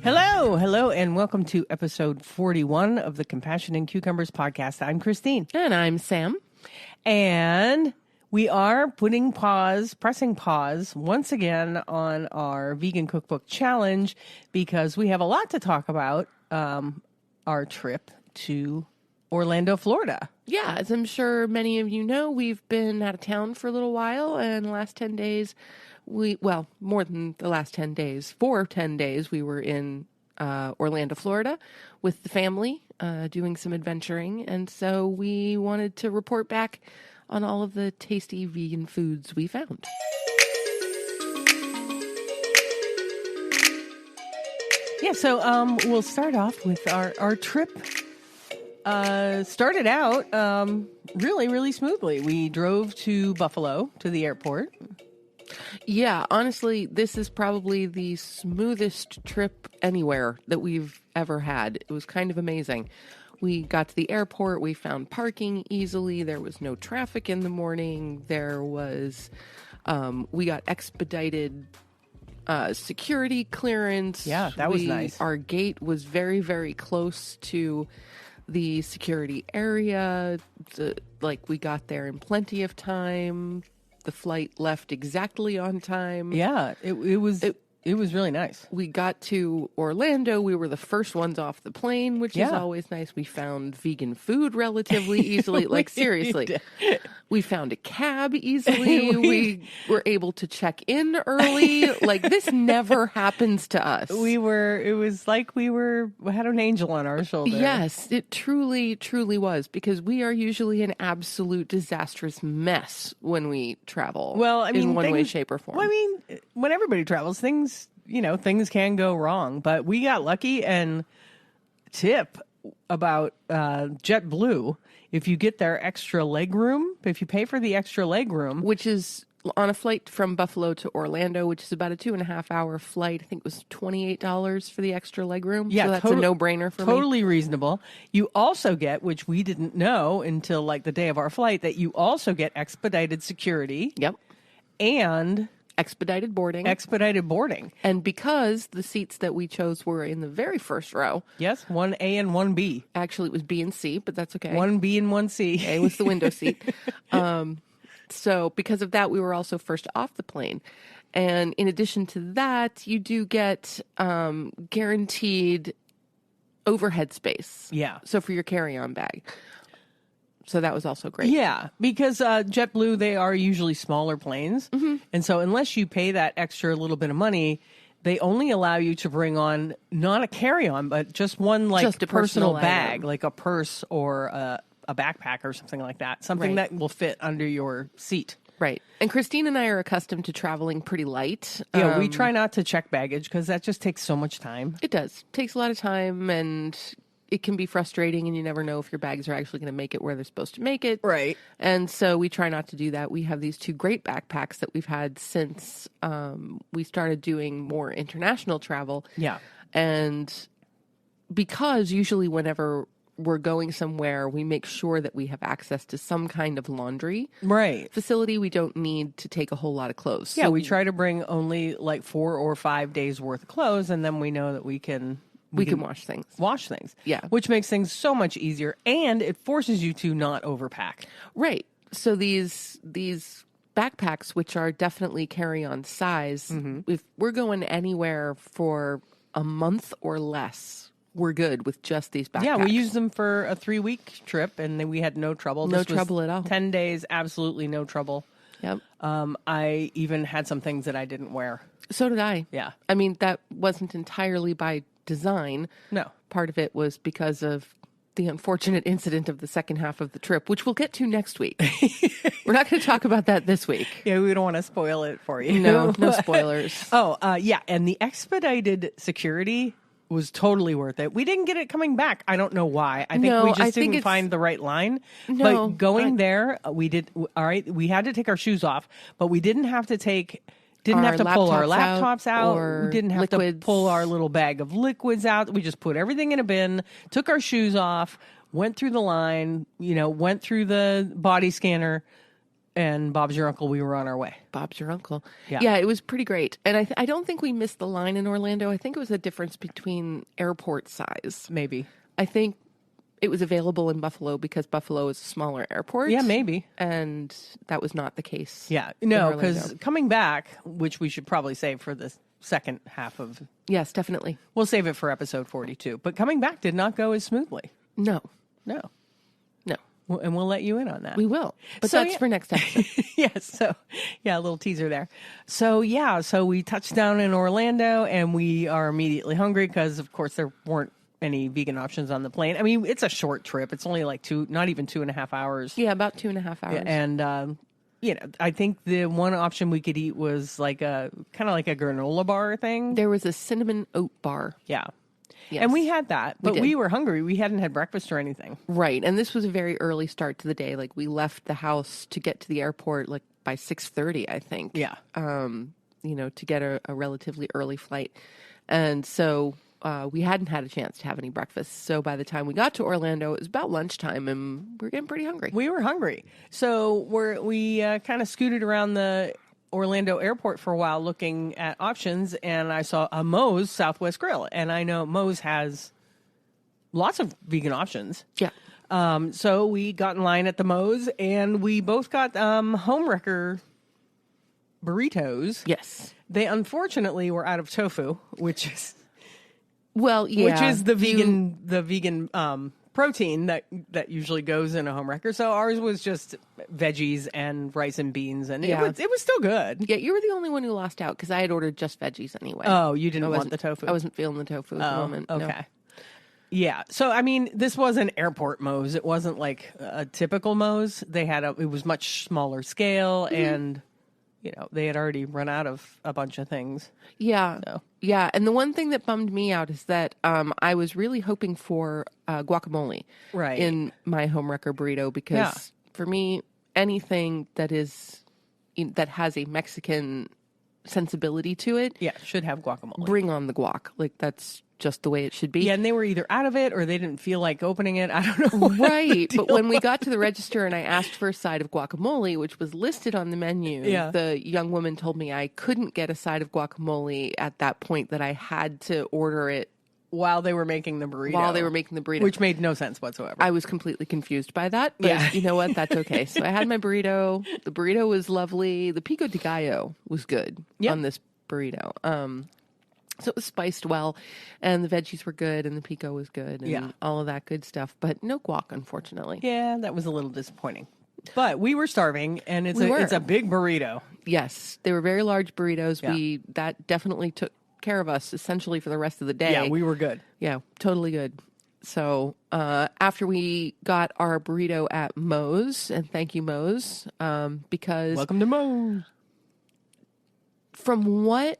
Hello, and welcome to episode 41 of the Compassion and Cucumbers podcast. I'm Christine. And I'm Sam. And we are pressing pause once again on our vegan cookbook challenge because we have a lot to talk about our trip to Orlando, Florida. Yeah, as I'm sure many of you know, we've been out of town for a little while, and the last 10 days, more than the last 10 days, for 10 days, we were in Orlando, Florida with the family, doing some adventuring, and so we wanted to report back on all of the tasty vegan foods we found. Yeah, so we'll start off with our trip. Started out really, really smoothly. We drove to Buffalo, to the airport. Yeah, honestly, this is probably the smoothest trip anywhere that we've ever had. It was kind of amazing. We got to the airport, we found parking easily, there was no traffic in the morning, we got expedited security clearance. Yeah, that was nice. Our gate was very, very close to the security area. We got there in plenty of time. The flight left exactly on time. Yeah, it was really nice. We got to Orlando. We were the first ones off the plane, which is always nice. We found vegan food relatively easily. Seriously. We found a cab easily. We were able to check in early. This never happens to us. It was like we had an angel on our shoulder. Yes, it truly, truly was, because we are usually an absolute disastrous mess when we travel. Well, I mean, in one way, shape, or form. Well, I mean, when everybody travels, things can go wrong, but we got lucky. And tip about JetBlue, if you get their extra leg room, if you pay for the extra leg room, which is on a flight from Buffalo to Orlando, which is about a 2.5-hour flight, I think it was $28 for the extra leg room. Yeah, so that's a no-brainer for me. Totally reasonable. You also get, which we didn't know until the day of our flight, that you also get expedited security. Yep. And expedited boarding. And because the seats that we chose were in the very first row. Yes, 1A and 1B. Actually, it was B and C, but that's okay. 1B and 1C. A was the window seat. So because of that, we were also first off the plane. And in addition to that, you do get guaranteed overhead space. Yeah. So for your carry-on bag. So that was also great. Yeah, because JetBlue, they are usually smaller planes. Mm-hmm. And so unless you pay that extra little bit of money, they only allow you to bring on not a carry-on, but just one just a personal bag, item. like a purse or a backpack or something like that. Something that will fit under your seat. Right. And Christine and I are accustomed to traveling pretty light. Yeah, we try not to check baggage because that just takes so much time. It does. It takes a lot of time, and it can be frustrating, and you never know if your bags are actually going to make it where they're supposed to make it. Right. And so we try not to do that. We have these two great backpacks that we've had since we started doing more international travel. Yeah. And because usually whenever we're going somewhere, we make sure that we have access to some kind of laundry facility. We don't need to take a whole lot of clothes. Yeah, we try to bring only 4 or 5 days worth of clothes, and then we know that we can wash things. Yeah. Which makes things so much easier, and it forces you to not overpack. Right. So these backpacks, which are definitely carry-on size, if we're going anywhere for a month or less, we're good with just these backpacks. Yeah, we used them for a 3-week trip, and then we had no trouble. No trouble at all. 10 days, absolutely no trouble. Yep. I even had some things that I didn't wear. So did I. Yeah. I mean, that wasn't entirely by design. No. Part of it was because of the unfortunate incident of the second half of the trip, which we'll get to next week. We're not going to talk about that this week. Yeah, we don't want to spoil it for you. No spoilers. Yeah, and the expedited security was totally worth it. We didn't get it coming back. I don't know why. I think we just didn't find the right line. No, but going there, we did. All right, we had to take our shoes off, but we didn't have to pull our laptops out. We didn't have to pull our little bag of liquids out. We just put everything in a bin, took our shoes off, went through the line, went through the body scanner, And Bob's Your Uncle, we were on our way. Bob's Your Uncle. Yeah. Yeah, it was pretty great. And I don't think we missed the line in Orlando. I think it was a difference between airport size. Maybe. I think it was available in Buffalo because Buffalo is a smaller airport. Yeah, maybe. And that was not the case. Yeah. in No, Orlando. because coming back, which we should probably save for the second half of... Yes, definitely. We'll save it for episode 42. But coming back did not go as smoothly. No. No. No. And we'll let you in on that. We will. But So, that's yeah. for next episode. Yes. So, yeah, a little teaser there. So, yeah. So we touched down in Orlando and we are immediately hungry because, of course, there weren't any vegan options on the plane. I mean, it's a short trip. It's only like not even 2.5 hours. Yeah, about 2.5 hours. And, I think the one option we could eat was like kind of like a granola bar thing. There was a cinnamon oat bar. Yeah. Yes. And we had that, but did. we were hungry. We hadn't had breakfast or anything. Right. And this was a very early start to the day. Like we left the house to get to the airport like by 6:30, I think. Yeah. To get a relatively early flight. And so we hadn't had a chance to have any breakfast. So by the time we got to Orlando, it was about lunchtime and we were getting pretty hungry. We were hungry. So we kind of scooted around the Orlando airport for a while looking at options, and I saw a Moe's Southwest Grill. And I know Moe's has lots of vegan options. Yeah. So we got in line at the Moe's, and we both got Homewrecker burritos. Yes. They unfortunately were out of tofu, which is Well, yeah. which is the vegan protein that usually goes in a home wrecker. So ours was just veggies and rice and beans, and Yeah. it was still good. Yeah, you were the only one who lost out because I had ordered just veggies anyway. Oh, you didn't want wasn't- the tofu? I wasn't feeling the tofu at the moment. no. Okay. Yeah. So, I mean, this was an airport Moe's. It wasn't like a typical Moe's. It was much smaller scale, and, they had already run out of a bunch of things. Yeah. So. Yeah. And the one thing that bummed me out is that I was really hoping for guacamole Right. in my homewrecker burrito because Yeah. for me, anything that has a Mexican sensibility to it, Yeah, should have guacamole. bring on the guac. Like that's just the way it should be. Yeah, and they were either out of it or they didn't feel like opening it. I don't know. what the Right. But deal when we got to the register and I asked for a side of guacamole, which was listed on the menu, Yeah. the young woman told me I couldn't get a side of guacamole at that point, that I had to order it while they were making the burrito. while they were making the burrito. Which made no sense whatsoever. I was completely confused by that. But Yeah. you know what? That's okay. So I had my burrito. The burrito was lovely. The pico de gallo was good Yep. on this burrito. So it was spiced well, and the veggies were good, and the pico was good, and Yeah. all of that good stuff. But no guac, unfortunately. Yeah, that was a little disappointing. But we were starving, and it's We were. a big burrito. Yes, they were very large burritos. Yeah. That definitely took care of us essentially for the rest of the day. Yeah, we were good. Yeah, totally good. So after we got our burrito at Moe's, and thank you Moe's, because Welcome to Moe's. from what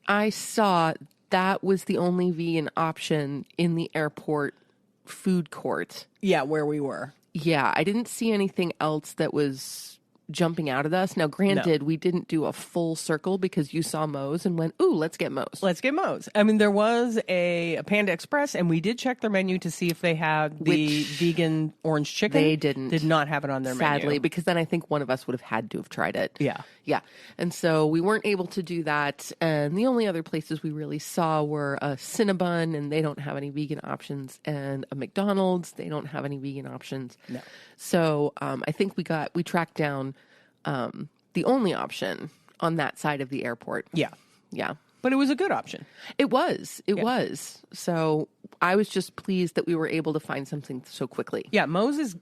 I saw, that was the only vegan option in the airport food court. Yeah, where we were. Yeah, I didn't see anything else that was jumping out at us. Now, granted, we didn't do a full circle because you saw Moe's and went, ooh, let's get Moe's. Let's get Moe's. I mean, there was a Panda Express, and we did check their menu to see if they had the Which vegan orange chicken. they didn't. Did not have it on their Sadly, menu. because then I think one of us would have had to have tried it. Yeah. Yeah. And so we weren't able to do that. And the only other places we really saw were a Cinnabon, and they don't have any vegan options, and a McDonald's, they don't have any vegan options. No. So I think we tracked down the only option on that side of the airport. Yeah. Yeah. But it was a good option. It was. It was. So I was just pleased that we were able to find something so quickly. Yeah, Moe's is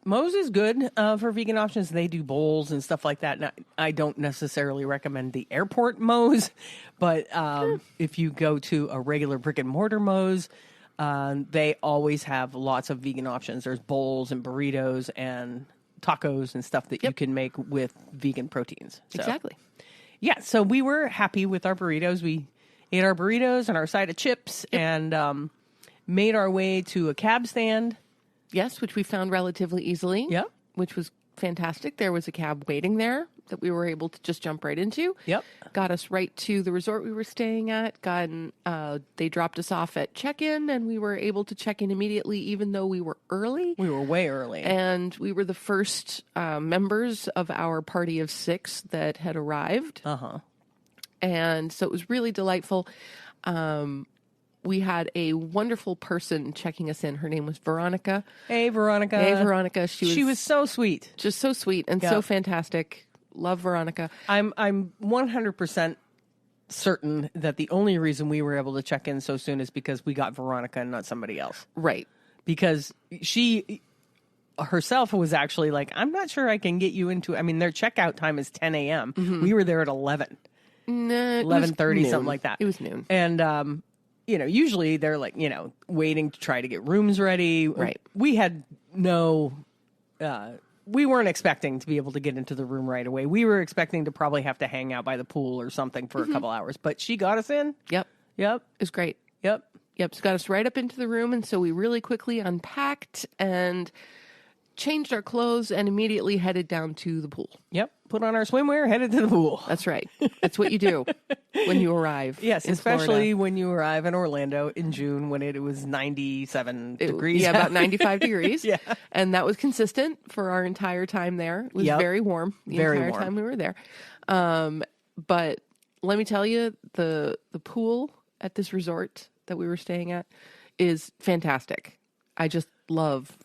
good for vegan options. They do bowls and stuff like that. Now, I don't necessarily recommend the airport Moe's, but if you go to a regular brick and mortar Moe's, they always have lots of vegan options. There's bowls and burritos and tacos and stuff that you can make with vegan proteins. So, Exactly. Yeah, so we were happy with our burritos. We ate our burritos and our side of chips and made our way to a cab stand. Yes, which we found relatively easily. Yeah. Which was fantastic. There was a cab waiting there that we were able to just jump right into. Yep. Got us right to the resort we were staying at. They dropped us off at check-in, and we were able to check in immediately, even though we were early. We were way early. And we were the first members of our party of 6 that had arrived. And so it was really delightful. We had a wonderful person checking us in. Her name was Veronica. Hey, Veronica. Hey, Veronica. She was so sweet. just so sweet and so fantastic. Love Veronica. I'm 100% certain that the only reason we were able to check in so soon is because we got Veronica and not somebody else. Right. Because she herself was actually like, I'm not sure I can get you into, I mean, their checkout time is 10 a.m. We were there at 11. No, 11:30, something like that. It was noon. And, usually they're like, waiting to try to get rooms ready. Right. We had we weren't expecting to be able to get into the room right away. We were expecting to probably have to hang out by the pool or something for a couple hours, but she got us in. Yep. Yep. It was great. Yep. Yep. So got us right up into the room. And so we really quickly unpacked and changed our clothes and immediately headed down to the pool. Yep. Put on our swimwear, headed to the pool. That's right. That's what you do when you arrive. Yes, in especially Florida. when you arrive in Orlando in June when it was 97 degrees. Yeah, about 95 degrees. Yeah. And that was consistent for our entire time there. It was very warm the entire time we were there. But let me tell you, the pool at this resort that we were staying at is fantastic. I just love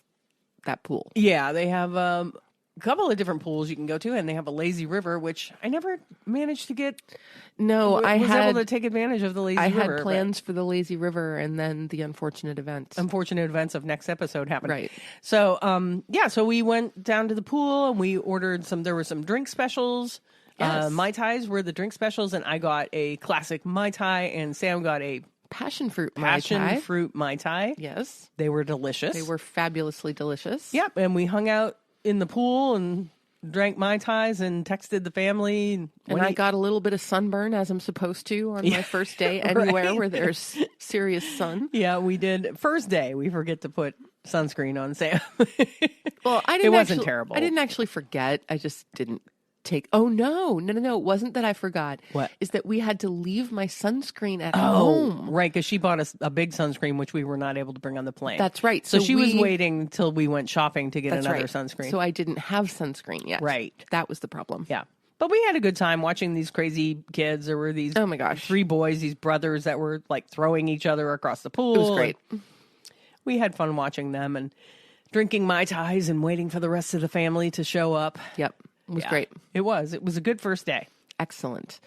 that pool. Yeah, they have a couple of different pools you can go to, and they have a lazy river, which I never managed to get. No, I was had able to take advantage of the lazy river. I had plans for the lazy river, and then the unfortunate events. Unfortunate events of next episode happened. Right. So, so we went down to the pool and we ordered there were some drink specials. Yes. Mai Tais were the drink specials, and I got a classic Mai Tai, and Sam got a passion fruit Mai Tai. fruit Mai Tai. Yes. They were delicious. They were fabulously delicious. Yep. And we hung out in the pool and drank Mai Tais and texted the family. And I got a little bit of sunburn, as I'm supposed to on my first day anywhere where there's serious sun. Yeah, we did. First day, we forget to put sunscreen on Sam. Well, it wasn't terrible. I didn't actually forget. I just didn't take. Oh, no. It wasn't that I forgot. What? Is that we had to leave my sunscreen at home. Right, because she bought us a big sunscreen, which we were not able to bring on the plane. That's right. So she was waiting until we went shopping to get another right. sunscreen. So I didn't have sunscreen yet. Right. That was the problem. Yeah. But we had a good time watching these crazy kids. There were these oh my gosh 3 boys, these brothers that were like throwing each other across the pool. It was great. We had fun watching them and drinking Mai Tais and waiting for the rest of the family to show up. Yep. It was great. It was. It was a good first day. Excellent.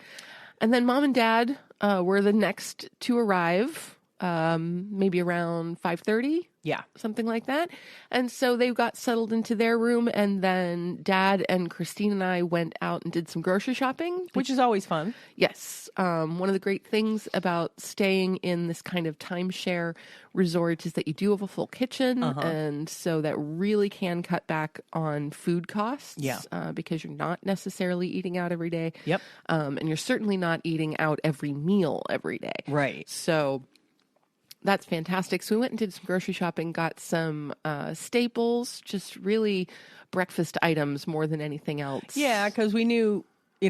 And then Mom and Dad were the next to arrive, maybe around 5:30. Yeah. Something like that. And so they got settled into their room, and then Dad and Christine and I went out and did some grocery shopping. Which is always fun. Yes. One of the great things about staying in this kind of timeshare resort is that you do have a full kitchen, and so that really can cut back on food costs. Yeah. Because you're not necessarily eating out every day. Yep. And you're certainly not eating out every meal every day. Right. So that's fantastic. So we went and did some grocery shopping, got some staples, just really breakfast items more than anything else. Yeah, because we knew,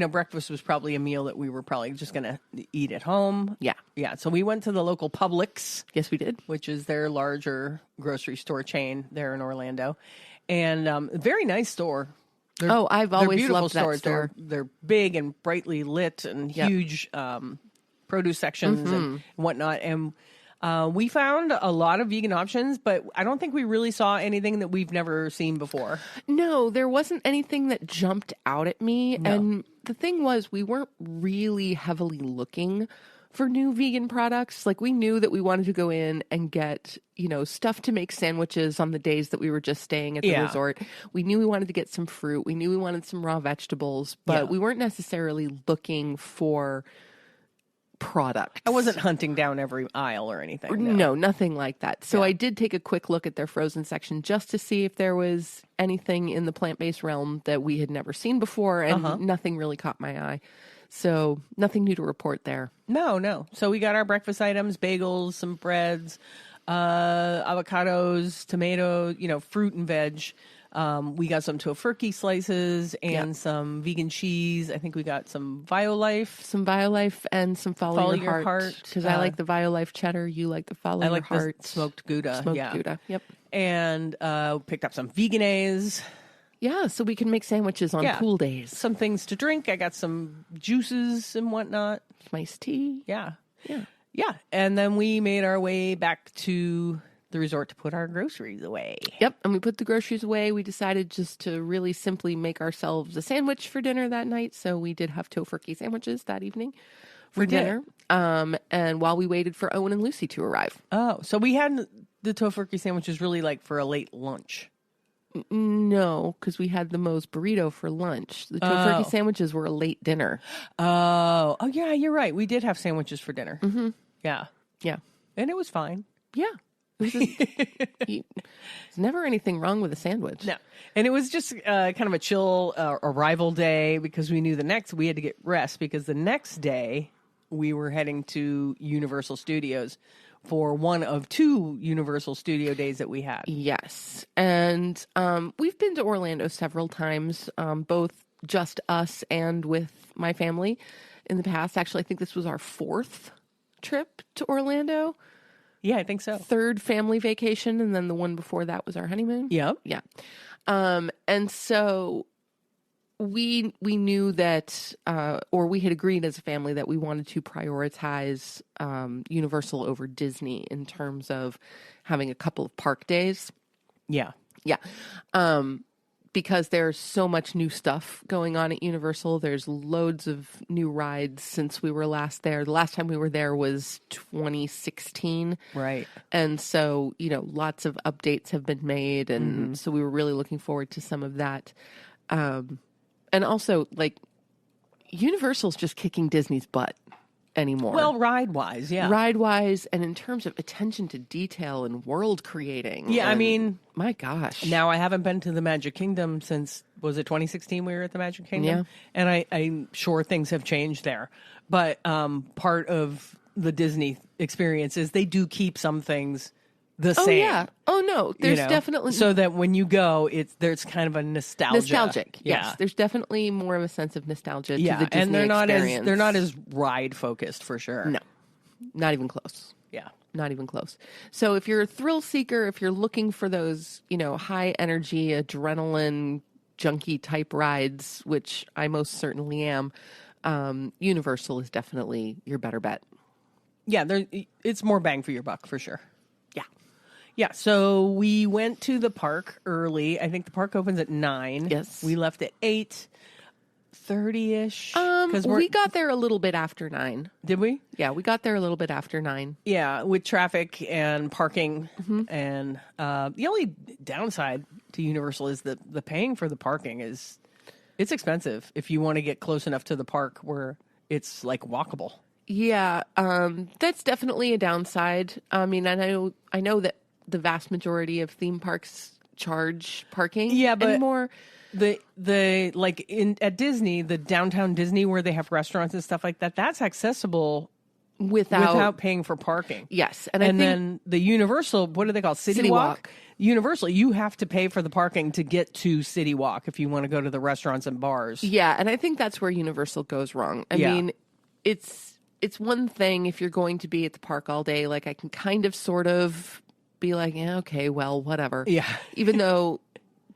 breakfast was probably a meal that we were probably just going to eat at home. Yeah. Yeah. So we went to the local Publix. Yes, we did. Which is their larger grocery store chain there in Orlando. And very nice store. I've always loved that store. They're big and brightly lit and huge produce sections and whatnot. And we found a lot of vegan options, but I don't think we really saw anything that we've never seen before. No, there wasn't anything that jumped out at me. No. And the thing was, we weren't really heavily looking for new vegan products. Like, we knew that we wanted to go in and get, stuff to make sandwiches on the days that we were just staying at the resort. We knew we wanted to get some fruit. We knew we wanted some raw vegetables, but we weren't necessarily looking for products. I wasn't hunting down every aisle or anything. No, nothing like that. So I did take a quick look at their frozen section just to see if there was anything in the plant-based realm that we had never seen before, and nothing really caught my eye. So nothing new to report there. No. So we got our breakfast items, bagels, some breads, avocados, tomato, fruit and veg. We got some tofurkey slices and some vegan cheese. I think we got some Violife. Some Violife and some Follow Your Heart. Because I like the Violife cheddar. You like the Follow Your Heart. I like the smoked Gouda. Smoked Gouda, yep. And picked up some Vegenaise. Yeah, so we can make sandwiches on pool days. Some things to drink. I got some juices and whatnot. Some iced tea. Yeah. Yeah. Yeah. And then we made our way back to the resort to put our groceries away. Yep. And we put the groceries away. We decided just to really simply make ourselves a sandwich for dinner that night. So we did have tofurkey sandwiches that evening for dinner. And while we waited for Owen and Lucy to arrive. Oh, so we had the tofurkey sandwiches really like for a late lunch. No, because we had the Moe's burrito for lunch. The tofurkey sandwiches were a late dinner. Oh, yeah, you're right. We did have sandwiches for dinner. Mm-hmm. Yeah. Yeah. And it was fine. Yeah. There's never anything wrong with a sandwich. No. And it was just kind of a chill arrival day because we knew we had to get rest because the next day we were heading to Universal Studios for one of 2 Universal Studio days that we had. Yes. And we've been to Orlando several times, both just us and with my family in the past. Actually, I think this was our 4th trip to Orlando. Yeah, I think so. 3rd family vacation, and then the one before that was our honeymoon. Yep. Yeah. And so we knew that, or we had agreed as a family that we wanted to prioritize Universal over Disney in terms of having a couple of park days. Yeah. Yeah. Because there's so much new stuff going on at Universal. There's loads of new rides since we were last there. The last time we were there was 2016. Right. And so, lots of updates have been made. And so we were really looking forward to some of that. And also, Universal's just kicking Disney's butt anymore. Well, ride-wise, yeah. Ride-wise, and in terms of attention to detail and world creating. Yeah, I mean... My gosh. Now, I haven't been to the Magic Kingdom since, was it 2016 we were at the Magic Kingdom? Yeah. And I'm sure things have changed there. But part of the Disney experience is they do keep some things the same. Oh, yeah. Oh, no. There's definitely... So that when you go, there's kind of a nostalgia. Nostalgic, yes. Yeah. There's definitely more of a sense of nostalgia to the Disney and experience. they're not as ride-focused, for sure. No. Not even close. Yeah. Not even close. So if you're a thrill seeker, if you're looking for those, high energy, adrenaline, junkie type rides, which I most certainly am, Universal is definitely your better bet. Yeah, it's more bang for your buck, for sure. Yeah. Yeah, so we went to the park early. I think the park opens at 9. Yes. We left at 8:30-ish. We got there a little bit after 9. Did we? Yeah, we got there a little bit after 9. Yeah, with traffic and parking. And the only downside to Universal is the paying for the parking it's expensive if you want to get close enough to the park where it's walkable. Yeah, that's definitely a downside. I mean, I know that the vast majority of theme parks charge parking anymore. At Disney, the downtown Disney where they have restaurants and stuff like that, that's accessible without paying for parking. Yes. And then the Universal, what do they call it? City Walk? Universal, you have to pay for the parking to get to City Walk if you want to go to the restaurants and bars. Yeah, and I think that's where Universal goes wrong. I mean, it's one thing if you're going to be at the park all day, I can kind of sort of be like, yeah, okay, well, whatever. Yeah. Even though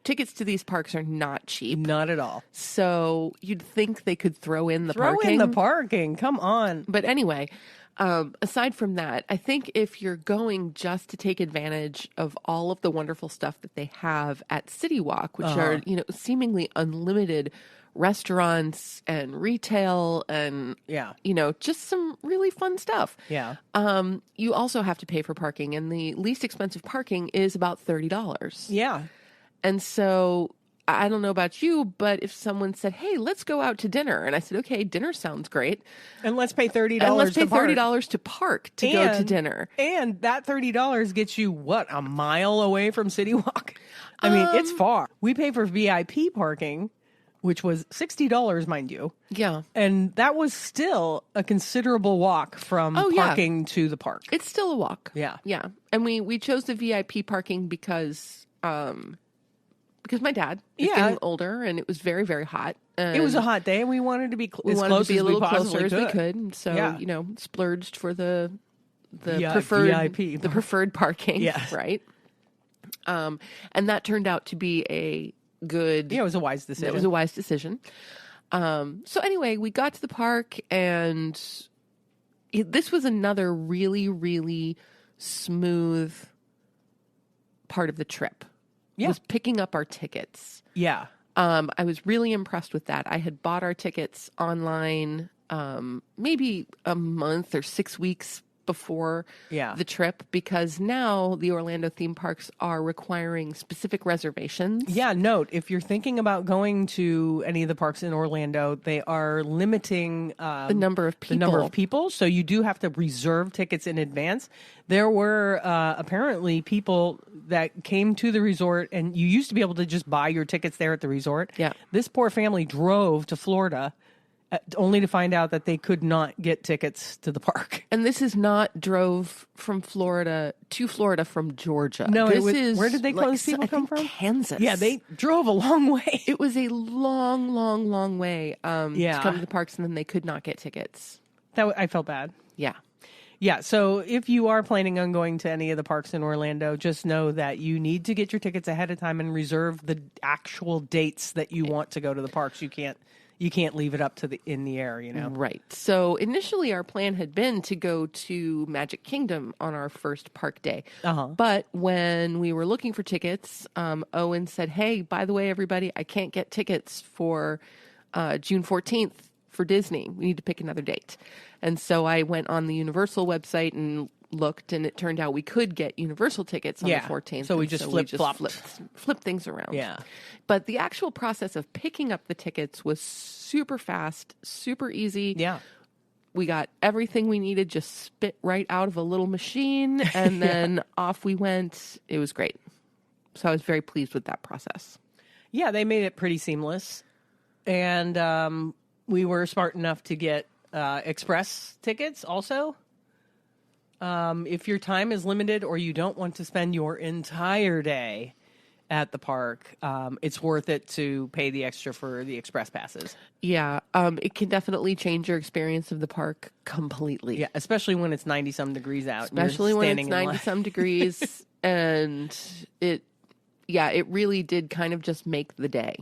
tickets to these parks are not cheap. Not at all. So you'd think they could throw in the parking. Throw in the parking. Come on. But anyway, aside from that, I think if you're going just to take advantage of all of the wonderful stuff that they have at City Walk, which are, seemingly unlimited restaurants and retail and, just some really fun stuff. Yeah. You also have to pay for parking, and the least expensive parking is about $30. Yeah. And so I don't know about you, but if someone said, hey, let's go out to dinner. And I said, okay, dinner sounds great. And let's pay $30 and let's pay to park. $30 to park to go to dinner. And that $30 gets you, a mile away from City Walk? I mean, it's far. We pay for VIP parking, which was $60, mind you. Yeah. And that was still a considerable walk from parking to the park. It's still a walk. Yeah. Yeah. And we chose the VIP parking because because my dad is getting older, and it was very, very hot. And it was a hot day, and we wanted to be we as wanted close to be as a little we closer possibly as we could. And so, splurged for the preferred VIP. the preferred parking. Yes. Right. And that turned out to be a good. Yeah, it was a wise decision. It was a wise decision. So anyway, we got to the park, and this was another really, really smooth part of the trip. Yeah. Was picking up our tickets. Yeah. I was really impressed with that. I had bought our tickets online maybe a month or 6 weeks before the trip, because now the Orlando theme parks are requiring specific reservations. Yeah, note, if you're thinking about going to any of the parks in Orlando, they are limiting the number of people. So you do have to reserve tickets in advance. There were apparently people that came to the resort, and you used to be able to just buy your tickets there at the resort. Yeah. This poor family drove to Florida only to find out that they could not get tickets to the park. And this is not drove from Florida to Florida from Georgia. No, this is where did they those people come from? Kansas. Yeah, they drove a long way. It was a long, long, long way to come to the parks, and then they could not get tickets. I felt bad. Yeah. Yeah, so if you are planning on going to any of the parks in Orlando, just know that you need to get your tickets ahead of time and reserve the actual dates that you want to go to the parks. You can't leave it up to in the air, Right. So initially our plan had been to go to Magic Kingdom on our first park day. Uh-huh. But when we were looking for tickets, Owen said, "Hey, by the way, everybody, I can't get tickets for June 14th for Disney. We need to pick another date." And so I went on the Universal website and looked, and it turned out we could get Universal tickets on the 14th. So we just flipped things around. Yeah. But the actual process of picking up the tickets was super fast, super easy. Yeah. We got everything we needed just spit right out of a little machine, and then off we went. It was great. So I was very pleased with that process. Yeah, they made it pretty seamless. And we were smart enough to get express tickets also. If your time is limited or you don't want to spend your entire day at the park, it's worth it to pay the extra for the express passes. Yeah, it can definitely change your experience of the park completely. Yeah, especially when it's 90-some degrees out. Especially when it's 90-some degrees. And it really did kind of just make the day.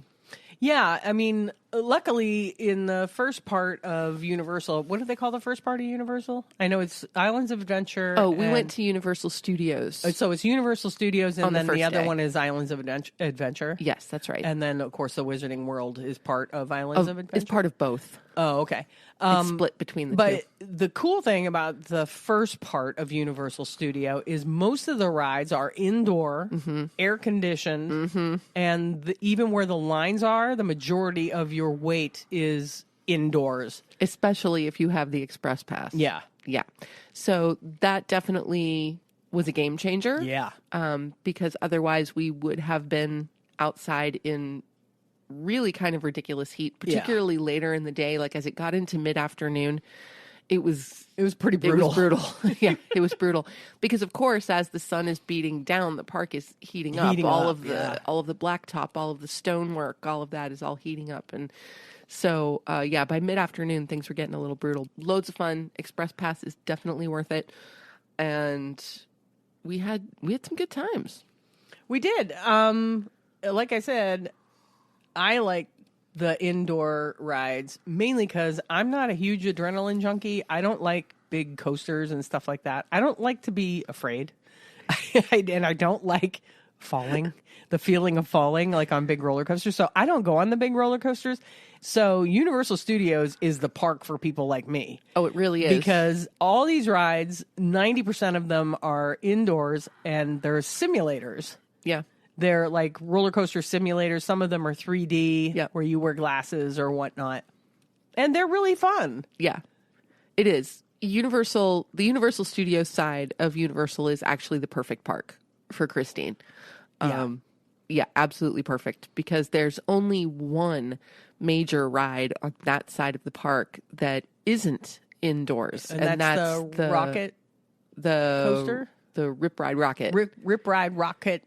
Yeah, I mean, luckily in the first part of Universal, what do they call the first part of Universal? I know it's Islands of Adventure. Oh, we went to Universal Studios. So it's Universal Studios, and then the other day. one is Islands of Adventure. Yes, that's right. And then, of course, the Wizarding World is part of Islands of Adventure. It's part of both. Oh, okay. It's split between the two. But the cool thing about the first part of Universal Studio is most of the rides are indoor, air conditioned, and even where the lines are, the majority of your wait is indoors. Especially if you have the Express Pass. Yeah. Yeah. So that definitely was a game changer. Yeah. Because otherwise we would have been outside in really kind of ridiculous heat, particularly later in the day. Like as it got into mid-afternoon, it was pretty brutal. It was brutal. Yeah, it was brutal. Because of course, as the sun is beating down, the park is heating up. All of the blacktop, all of the stonework, all of that is all heating up. And so, by mid-afternoon, things were getting a little brutal. Loads of fun. Express Pass is definitely worth it. And we had some good times. We did. Like I said, I like the indoor rides mainly because I'm not a huge adrenaline junkie. I don't like big coasters and stuff like that. I don't like to be afraid. And I don't like falling, the feeling of falling like on big roller coasters. So I don't go on the big roller coasters. So Universal Studios is the park for people like me. Oh, it really is. Because all these rides, 90% of them are indoors and they're simulators. Yeah. They're like roller coaster simulators. Some of them are 3D, where you wear glasses or whatnot. And they're really fun. Yeah, it is. The Universal Studios side of Universal is actually the perfect park for Christine. Yeah, absolutely perfect. Because there's only one major ride on that side of the park that isn't indoors. And that's the rocket the coaster? The Rip Ride Rocket. Rip Ride Rocket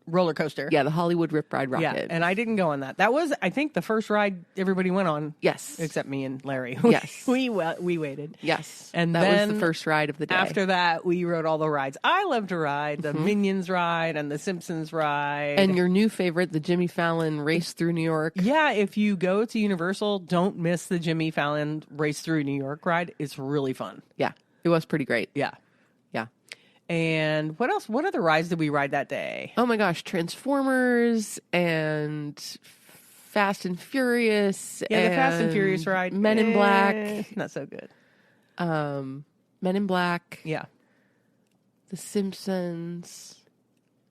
roller coaster. Yeah, the Hollywood Rip Ride Yeah, Rocket. and I didn't go on that. That was, I think, the first ride everybody went on. Yes. Except me and Larry. Yes. We waited. Yes. And that then was the first ride of the day. After that, we rode all the rides. I love to ride. The Minions ride and the Simpsons ride. And your new favorite, the Jimmy Fallon Race Through New York. Yeah, if you go to Universal, don't miss the Jimmy Fallon Race Through New York ride. It's really fun. Yeah, it was pretty great. Yeah. Yeah. And what else? What other rides did we ride that day? Oh my gosh, Transformers and Fast and Furious. Yeah, the Fast and Furious ride. Men in Black. Not so good. Men in Black. Yeah. The Simpsons.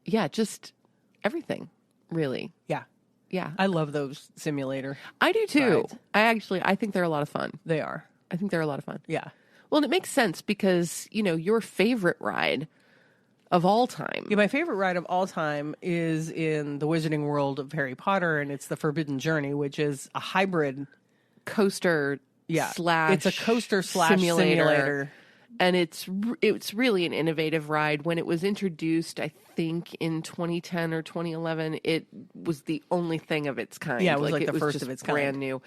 Yeah, just everything, really. Yeah. Yeah. I love those simulator. I do too. Rides. I think they're a lot of fun. They are. I think they're a lot of fun. Yeah. Well, and it makes sense because, your favorite ride of all time. Yeah, my favorite ride of all time is in the Wizarding World of Harry Potter, and it's the Forbidden Journey, which is a hybrid Coaster slash It's a coaster slash simulator. And it's really an innovative ride. When it was introduced, I think in 2010 or 2011, it was the only thing of its kind. Yeah, it was like the first just of its brand kind. new.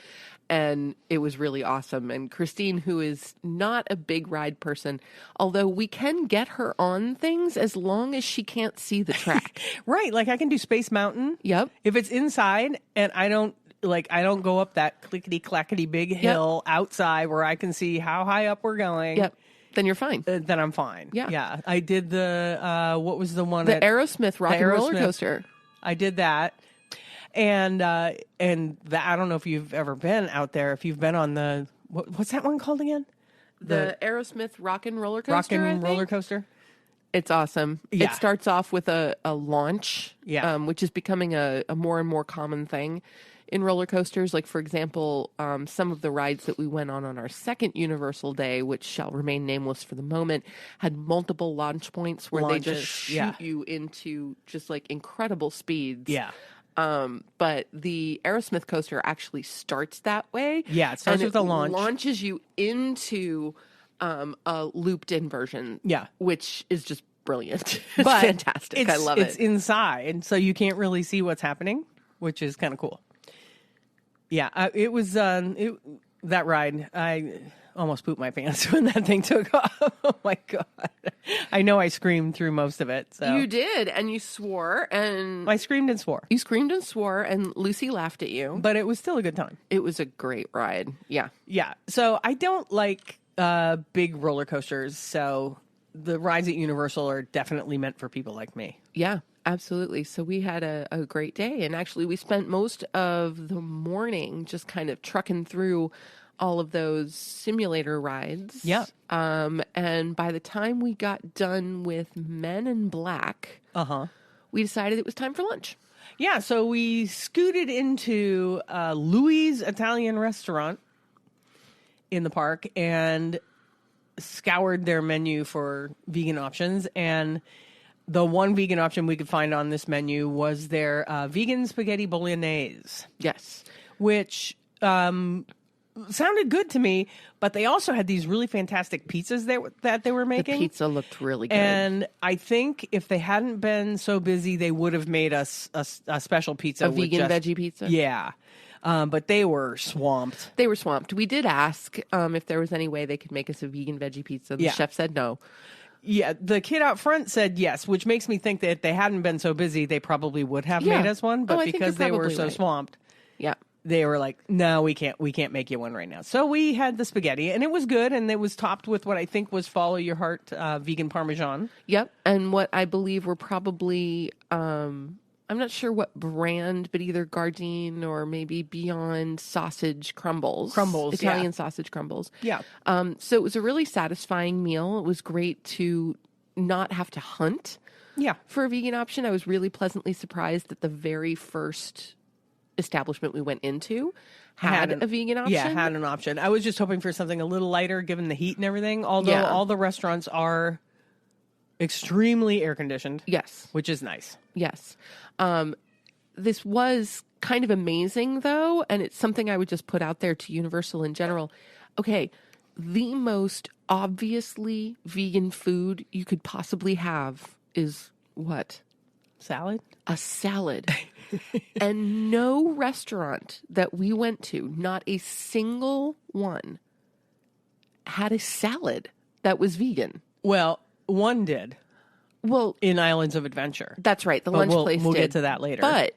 And it was really awesome. And Christine, who is not a big ride person, although we can get her on things as long as she can't see the track. Right, like I can do Space Mountain. Yep. If it's inside and I don't go up that clickety clackety big hill outside where I can see how high up we're going. Yep. Then you're fine. Then I'm fine. Yeah. Yeah. I did the what was the one The at Aerosmith rock and roller coaster. I did that. And I don't know if you've ever been out there, if you've been on the what's that one called again? The Aerosmith rock and roller coaster. Rock and roller coaster. It's awesome. Yeah. It starts off with a launch, which is becoming a more and more common thing in roller coasters. Like, for example, some of the rides that we went on our second Universal day, which shall remain nameless for the moment, had multiple launch points where they just shoot you into just like incredible speeds. Yeah. But the Aerosmith coaster actually starts that way. Yeah, it starts with a launch. Launches you into a looped-in version. Yeah. Which is just brilliant. It's But fantastic. I love it. It's inside, so you can't really see what's happening, which is kind of cool. Yeah, it was that ride. I almost pooped my pants when that thing took off. Oh my God. I know I screamed through most of it. So You did, and you swore, and I screamed and swore. you screamed and swore, and Lucy laughed at you. But it was still a good time. It was a great ride. Yeah. Yeah. So I don't like big roller coasters. So the rides at Universal are definitely meant for people like me. Yeah, absolutely. So we had a great day. And actually, we spent most of the morning just kind of trucking through all of those simulator rides. Yeah. And by the time we got done with Men in Black, we decided it was time for lunch. Yeah. So we scooted into Louis' Italian restaurant in the park and scoured their menu for vegan options. And the one vegan option we could find on this menu was their vegan spaghetti bolognese. Yes. Which sounded good to me, but they also had these really fantastic pizzas that they were making. The pizza looked really good. And I think if they hadn't been so busy, they would have made us a special pizza. A vegan veggie pizza? Yeah. But they were swamped. They were swamped. We did ask if there was any way they could make us a vegan veggie pizza. The chef said no. Yeah, the kid out front said yes, which makes me think that if they hadn't been so busy, they probably would have made us one. But because they were so swamped, they were like, "No, we can't make you one right now." So we had the spaghetti, and it was good, and it was topped with what I think was Follow Your Heart vegan Parmesan. Yep, and what I believe were probably I'm not sure what brand, but either Gardein or maybe Beyond sausage crumbles. Italian sausage crumbles. Yeah. So it was a really satisfying meal. It was great to not have to hunt for a vegan option. I was really pleasantly surprised that the very first establishment we went into had a vegan option. Yeah, had an option. I was just hoping for something a little lighter given the heat and everything, although all the restaurants are extremely air conditioned. Yes. Which is nice. Yes. This was kind of amazing, though, and it's something I would just put out there to Universal in general. Okay, the most obviously vegan food you could possibly have is what? Salad? A salad. And no restaurant that we went to, not a single one, had a salad that was vegan. Well, one did Well, in Islands of Adventure. that's right. The But lunch we'll place get did. to that later. But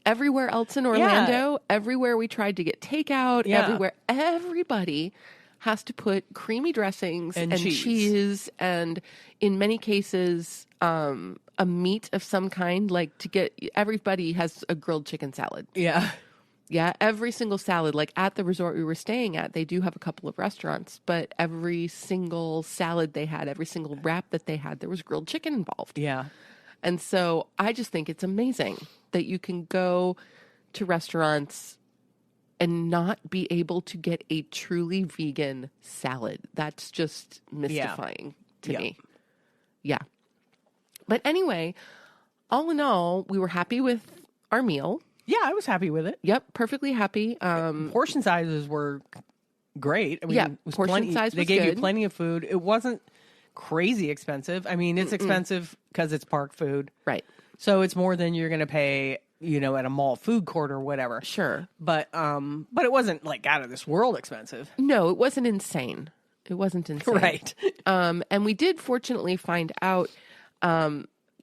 everywhere else in Orlando, everywhere we tried to get takeout, everywhere, everybody has to put creamy dressings and cheese and in many cases, a meat of some kind, like to get, everybody has a grilled chicken salad. Yeah. Yeah, every single salad, like at the resort we were staying at, they do have a couple of restaurants, but every single salad they had, every single wrap that they had, there was grilled chicken involved. Yeah. And so I just think it's amazing that you can go to restaurants and not be able to get a truly vegan salad. That's just mystifying to me. Yeah. But anyway, all in all, we were happy with our meal. Yeah, I was happy with it. Yep, perfectly happy. Portion sizes were great. I mean, Yeah, it was portion plenty, size they was gave you good. plenty of food. It wasn't crazy expensive. I mean, it's expensive because it's park food. Right. So it's more than you're going to pay, at a mall food court or whatever. Sure. But it wasn't like out of this world expensive. No, it wasn't insane. It wasn't insane. Right. And we did fortunately find out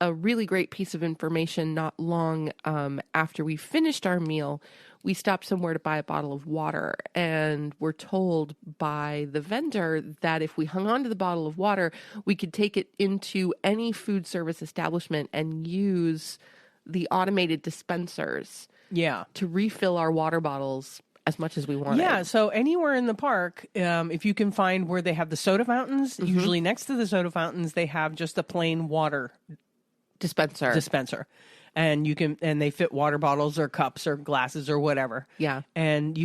a really great piece of information not long after we finished our meal. We stopped somewhere to buy a bottle of water and were told by the vendor that if we hung on to the bottle of water, we could take it into any food service establishment and use the automated dispensers to refill our water bottles as much as we wanted. Yeah, so anywhere in the park, if you can find where they have the soda fountains, usually next to the soda fountains, they have just a plain water dispenser. And they fit water bottles or cups or glasses or whatever. Yeah. And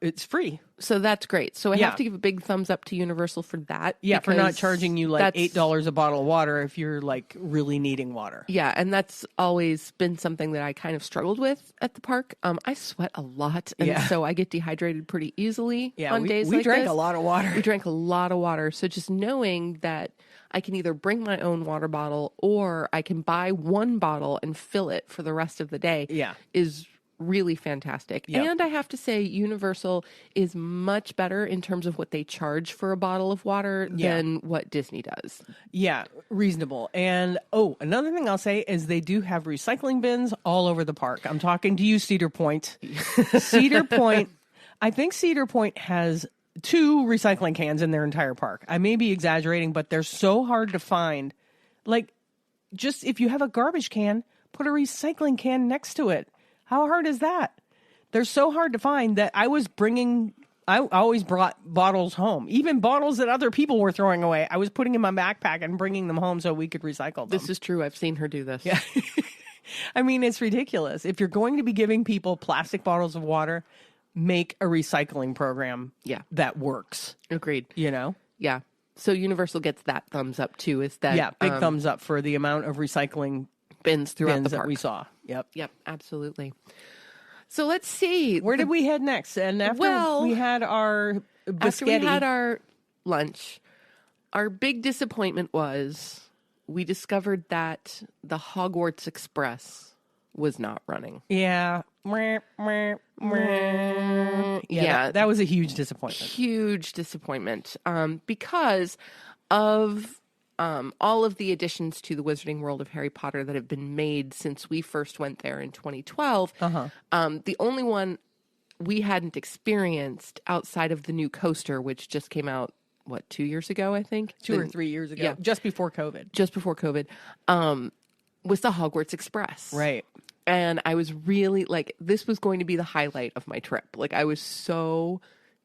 it's free. So that's great. So I have to give a big thumbs up to Universal for that. Yeah, for not charging you like that's- $8 a bottle of water if you're like really needing water. Yeah, and that's always been something that I kind of struggled with at the park. I sweat a lot, and so I get dehydrated pretty easily on days like this. We drank a lot of water. We drank a lot of water. So just knowing that I can either bring my own water bottle or I can buy one bottle and fill it for the rest of the day is really fantastic. Yep. And I have to say, Universal is much better in terms of what they charge for a bottle of water than what Disney does. Yeah, reasonable. And another thing I'll say is they do have recycling bins all over the park. I'm talking to you, Cedar Point. Cedar Point, I think Cedar Point has 2 recycling cans in their entire park. I may be exaggerating, but they're so hard to find. Like, just if you have a garbage can, put a recycling can next to it. How hard is that? They're so hard to find that I always brought bottles home. Even bottles that other people were throwing away, I was putting in my backpack and bringing them home so we could recycle them. This is true. I've seen her do this. Yeah. I mean, it's ridiculous. If you're going to be giving people plastic bottles of water, make a recycling program that works. Agreed. Yeah. So Universal gets that thumbs up too. Is that big thumbs up for the amount of recycling bins throughout the that park we saw. Yep, absolutely. So let's see. Where did we head next? And after we had our biscotti. After we had our lunch, our big disappointment was we discovered that the Hogwarts Express was not running. Yeah. That was a huge disappointment. Huge disappointment. Because of all of the additions to the Wizarding World of Harry Potter that have been made since we first went there in 2012. The only one we hadn't experienced outside of the new coaster, which just came out, 2 years ago, I think? 2 or 3 years ago. Yeah. Just before COVID. Was the Hogwarts Express. Right. And I was really this was going to be the highlight of my trip. I was so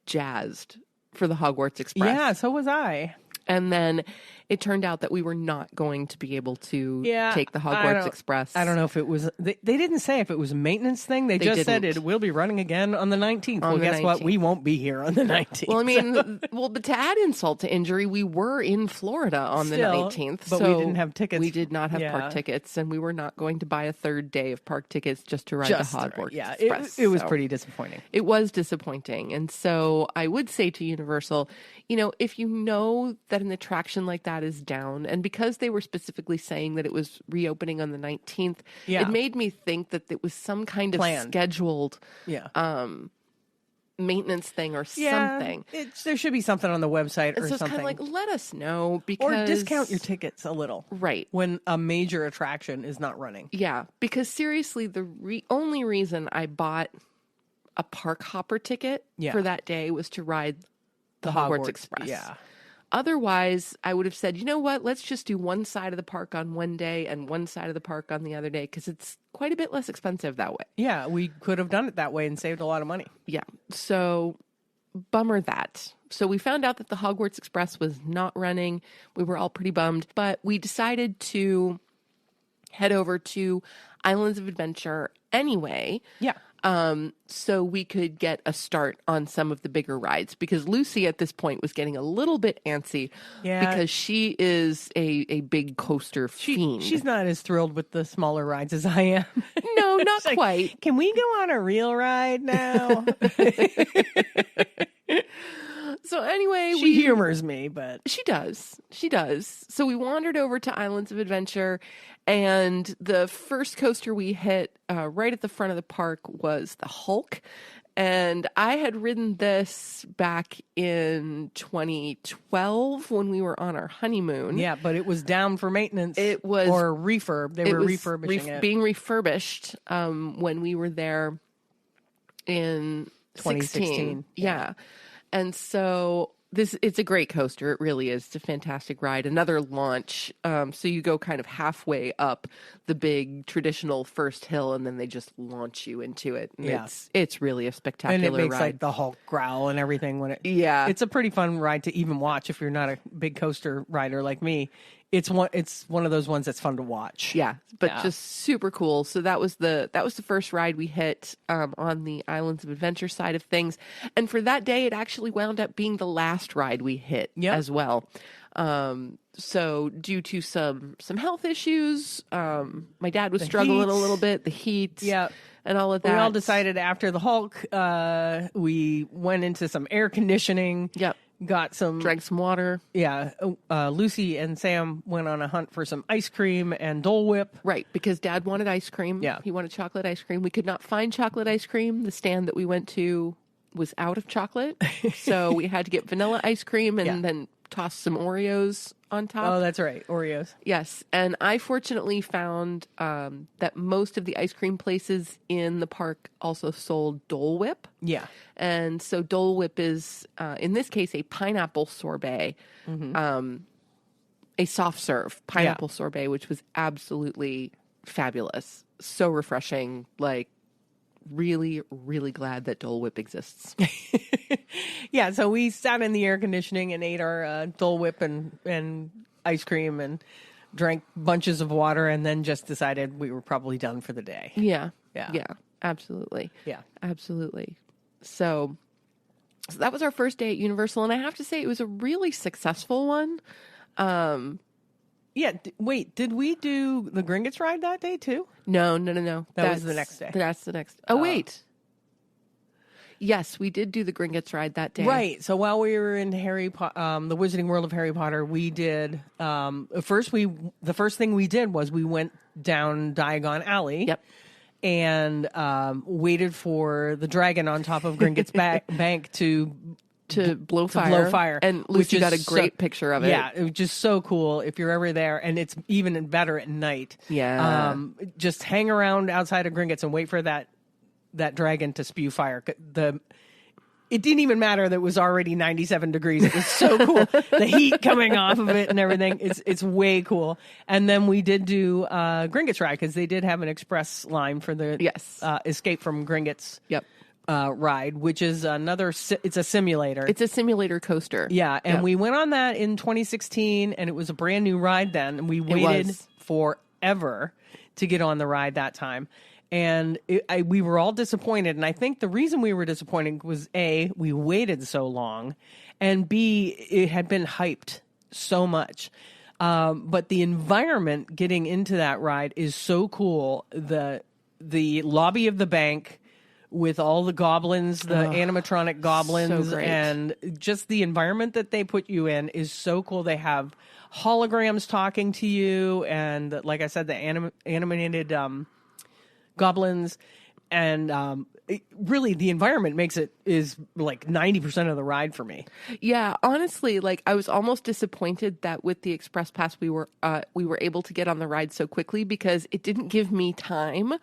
jazzed for the Hogwarts Express. Yeah, so was I. And then it turned out that we were not going to be able to take the Hogwarts Express. I don't know if it was... They didn't say if it was a maintenance thing. They just said it will be running again on the 19th. Well, guess what? We won't be here on the 19th. Well, I mean, but to add insult to injury, we were in Florida on the 19th. But we didn't have tickets. We did not have park tickets, and we were not going to buy a third day of park tickets just to ride the Hogwarts Express. It was pretty disappointing. It was disappointing. And so I would say to Universal, if you know that an attraction like that is down. And because they were specifically saying that it was reopening on the 19th, Yeah. it made me think that it was some kind of Planned. scheduled Yeah. maintenance thing or something. There should be something on the website And or so it's something. kind of like, let us know, because or discount your tickets a little. Right. When a major attraction is not running. Yeah, because seriously, the only reason I bought a park hopper ticket Yeah. for that day was to ride the Hogwarts Express. Yeah. Otherwise, I would have said, you know what, let's just do one side of the park on one day and one side of the park on the other day, because it's quite a bit less expensive that way. Yeah, we could have done it that way and saved a lot of money. Yeah, so bummer that. So we found out that the Hogwarts Express was not running. We were all pretty bummed, but we decided to head over to Islands of Adventure anyway. Yeah. So we could get a start on some of the bigger rides, because Lucy at this point was getting a little bit antsy because she is a big coaster fiend. She's not as thrilled with the smaller rides as I am. No, not She's quite. Like, can we go on a real ride now? So anyway, she humors me, but she does. She does. So we wandered over to Islands of Adventure, and the first coaster we hit right at the front of the park was the Hulk. And I had ridden this back in 2012 when we were on our honeymoon. yeah, but it was down for maintenance. It was or refurb. They were refurbishing it. being refurbished when we were there in 2016. Yeah. And so it's a great coaster. It really is. It's a fantastic ride. Another launch. So you go kind of halfway up the big traditional first hill, and then they just launch you into it. And Yeah. it's really a spectacular And it makes ride. like the Hulk growl and everything when it. Yeah. It's a pretty fun ride to even watch if you're not a big coaster rider like me. It's one of those ones that's fun to watch. Yeah, but Yeah. just super cool. So that was the first ride we hit on the Islands of Adventure side of things, and for that day, it actually wound up being the last ride we hit as well. So due to some health issues, my dad was struggling a little bit, the heat, and all of that. We all decided after the Hulk, we went into some air conditioning. Yep. Drank some water. Yeah. Lucy and Sam went on a hunt for some ice cream and Dole Whip. Right, because Dad wanted ice cream. Yeah. He wanted chocolate ice cream. We could not find chocolate ice cream. The stand that we went to was out of chocolate. So we had to get vanilla ice cream and then toss some Oreos on top. Oh, that's right. Oreos. Yes. And I fortunately found that most of the ice cream places in the park also sold Dole Whip. Yeah. And so Dole Whip is, in this case, a pineapple sorbet, a soft serve pineapple sorbet, which was absolutely fabulous. So refreshing. Like, really, really glad that Dole Whip exists. Yeah, so we sat in the air conditioning and ate our Dole Whip and ice cream and drank bunches of water, and then just decided we were probably done for the day. Yeah. Yeah. Yeah. Absolutely. Yeah. Absolutely. So that was our first day at Universal, and I have to say it was a really successful one. Yeah. Wait, did we do the Gringotts ride that day too? No. That was the next day. That's the next. Oh, wait. Yes, we did do the Gringotts ride that day. Right. So while we were in the Wizarding World of Harry Potter, we did the first thing we did was we went down Diagon Alley. Yep. And waited for the dragon on top of Gringotts Bank to blow fire. And Lucy got a great picture of it. Yeah, it was just so cool if you're ever there, and it's even better at night. Yeah. Just hang around outside of Gringotts and wait for that dragon to spew fire. It didn't even matter that it was already 97 degrees. It was so cool. The heat coming off of it and everything. It's way cool. And then we did do Gringotts ride because they did have an express line for the Escape from Gringotts ride, which is it's a simulator. It's a simulator coaster. Yeah, and we went on that in 2016, and it was a brand new ride then. And we waited forever to get on the ride that time. And we were all disappointed. And I think the reason we were disappointed was A, we waited so long, and B, it had been hyped so much. But the environment getting into that ride is so cool. The lobby of the bank with all the goblins, the animatronic goblins, great. and just the environment that they put you in is so cool. They have holograms talking to you, and like I said, the animated goblins, and really the environment is like 90% of the ride for me. Yeah, honestly, like I was almost disappointed that with the Express Pass we were able to get on the ride so quickly, because it didn't give me time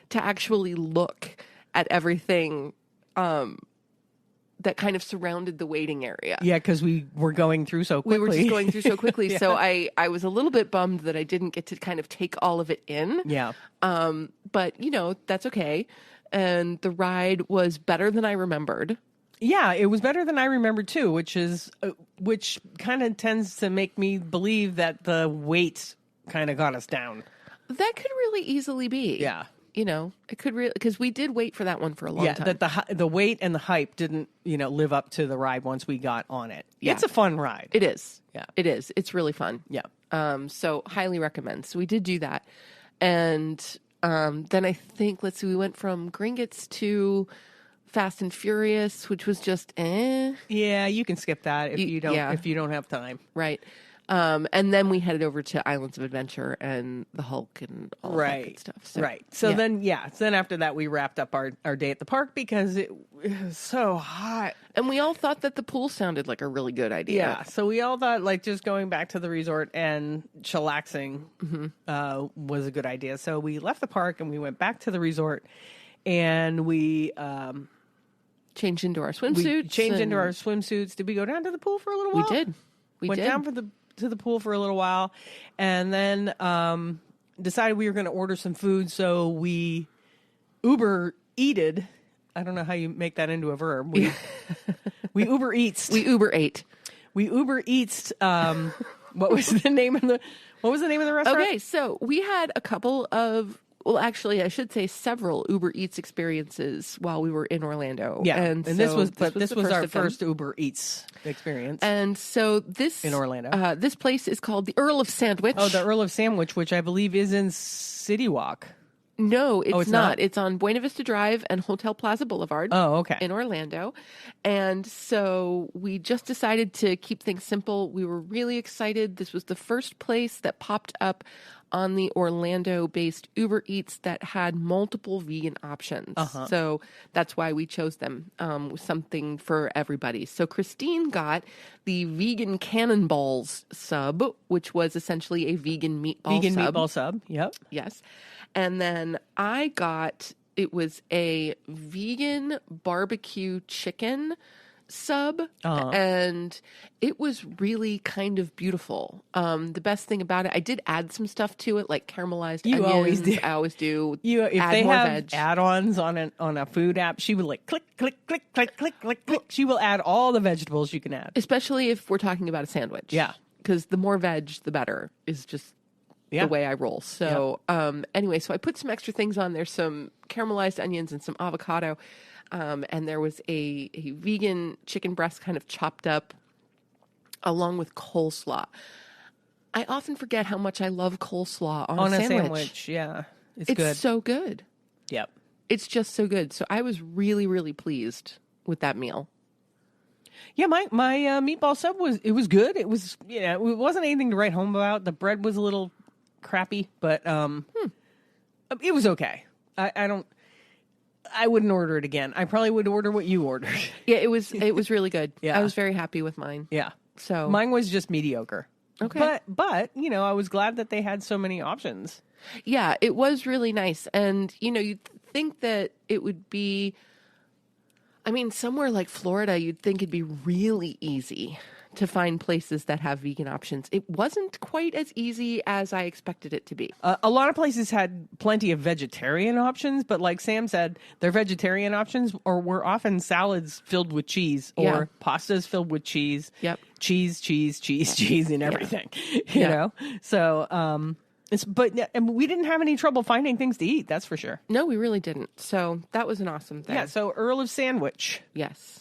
to actually look at everything that kind of surrounded the waiting area. Yeah, because we were going through so quickly. We were just going through so quickly. Yeah. So I was a little bit bummed that I didn't get to kind of take all of it in. Yeah. But, that's okay. And the ride was better than I remembered. Yeah, it was better than I remembered too, which kind of tends to make me believe that the wait kind of got us down. That could really easily be. Yeah. It could really, because we did wait for that one for a long time. That the wait and the hype didn't, live up to the ride once we got on it. Yeah. It's a fun ride. It is. Yeah. It is. It's really fun. Yeah. So highly recommend. So we did do that. And then I think, let's see, we went from Gringotts to Fast and Furious, which was just Yeah, you can skip that if you don't yeah. if you don't have time. Right. And then we headed over to Islands of Adventure and the Hulk and all that good stuff. So, Right. So then after that we wrapped up our day at the park because it was so hot. And we all thought that the pool sounded like a really good idea. Yeah. So we all thought like just going back to the resort and chillaxing was a good idea. So we left the park and we went back to the resort and we changed into our swimsuits. Did we go down to the pool for a little while? We did. We went did. down to the pool for a little while, and then decided we were going to order some food. So we Uber eated. I don't know how you make that into a verb. We Uber Eats. We Uber ate. We Uber Eats. What was the name of the restaurant? Okay, so we had a couple of. Well, actually, I should say several Uber Eats experiences while we were in Orlando. Yeah, and this was our first first Uber Eats experience. And so this in Orlando, this place is called the Earl of Sandwich. Oh, the Earl of Sandwich, which I believe is in City Walk. No, it's not. It's on Buena Vista Drive and Hotel Plaza Boulevard. Oh, okay. In Orlando. And so we just decided to keep things simple. We were really excited. This was the first place that popped up on the Orlando-based Uber Eats that had multiple vegan options. So that's why we chose them, something for everybody. So Christine got the vegan cannonballs sub, which was essentially a vegan meatball sub. Yep. Yes. And then I got, it was a vegan barbecue chicken sub, and it was really kind of beautiful. The best thing about it, I did add some stuff to it, like caramelized onions. Always do. I always do. If they have add-ons on a food app, she would like click, click, click, click, click, click, click. She will add all the vegetables you can add. Especially if we're talking about a sandwich. Yeah. Because the more veg, the better, is just the way I roll. So anyway, so I put some extra things on there, some caramelized onions and some avocado. And there was a vegan chicken breast kind of chopped up along with coleslaw. I often forget how much I love coleslaw on a sandwich. Yeah. It's good. It's so good. Yep. It's just so good. So I was really, really pleased with that meal. Yeah, my meatball sub was good. It was, it wasn't anything to write home about. The bread was a little crappy, but it was okay. I wouldn't order it again. I probably would order what you ordered. Yeah, it was really good. Yeah. I was very happy with mine. Yeah. So mine was just mediocre. Okay. But I was glad that they had so many options. Yeah, it was really nice. And, you'd think that it would be, somewhere like Florida, you'd think it'd be really easy to find places that have vegan options. It wasn't quite as easy as I expected it to be. A lot of places had plenty of vegetarian options, but like Sam said, their vegetarian options were often salads filled with cheese or pastas filled with cheese. Yep. Cheese in everything. You know? So, and we didn't have any trouble finding things to eat, that's for sure. No, we really didn't. So that was an awesome thing. Yeah, so Earl of Sandwich. Yes.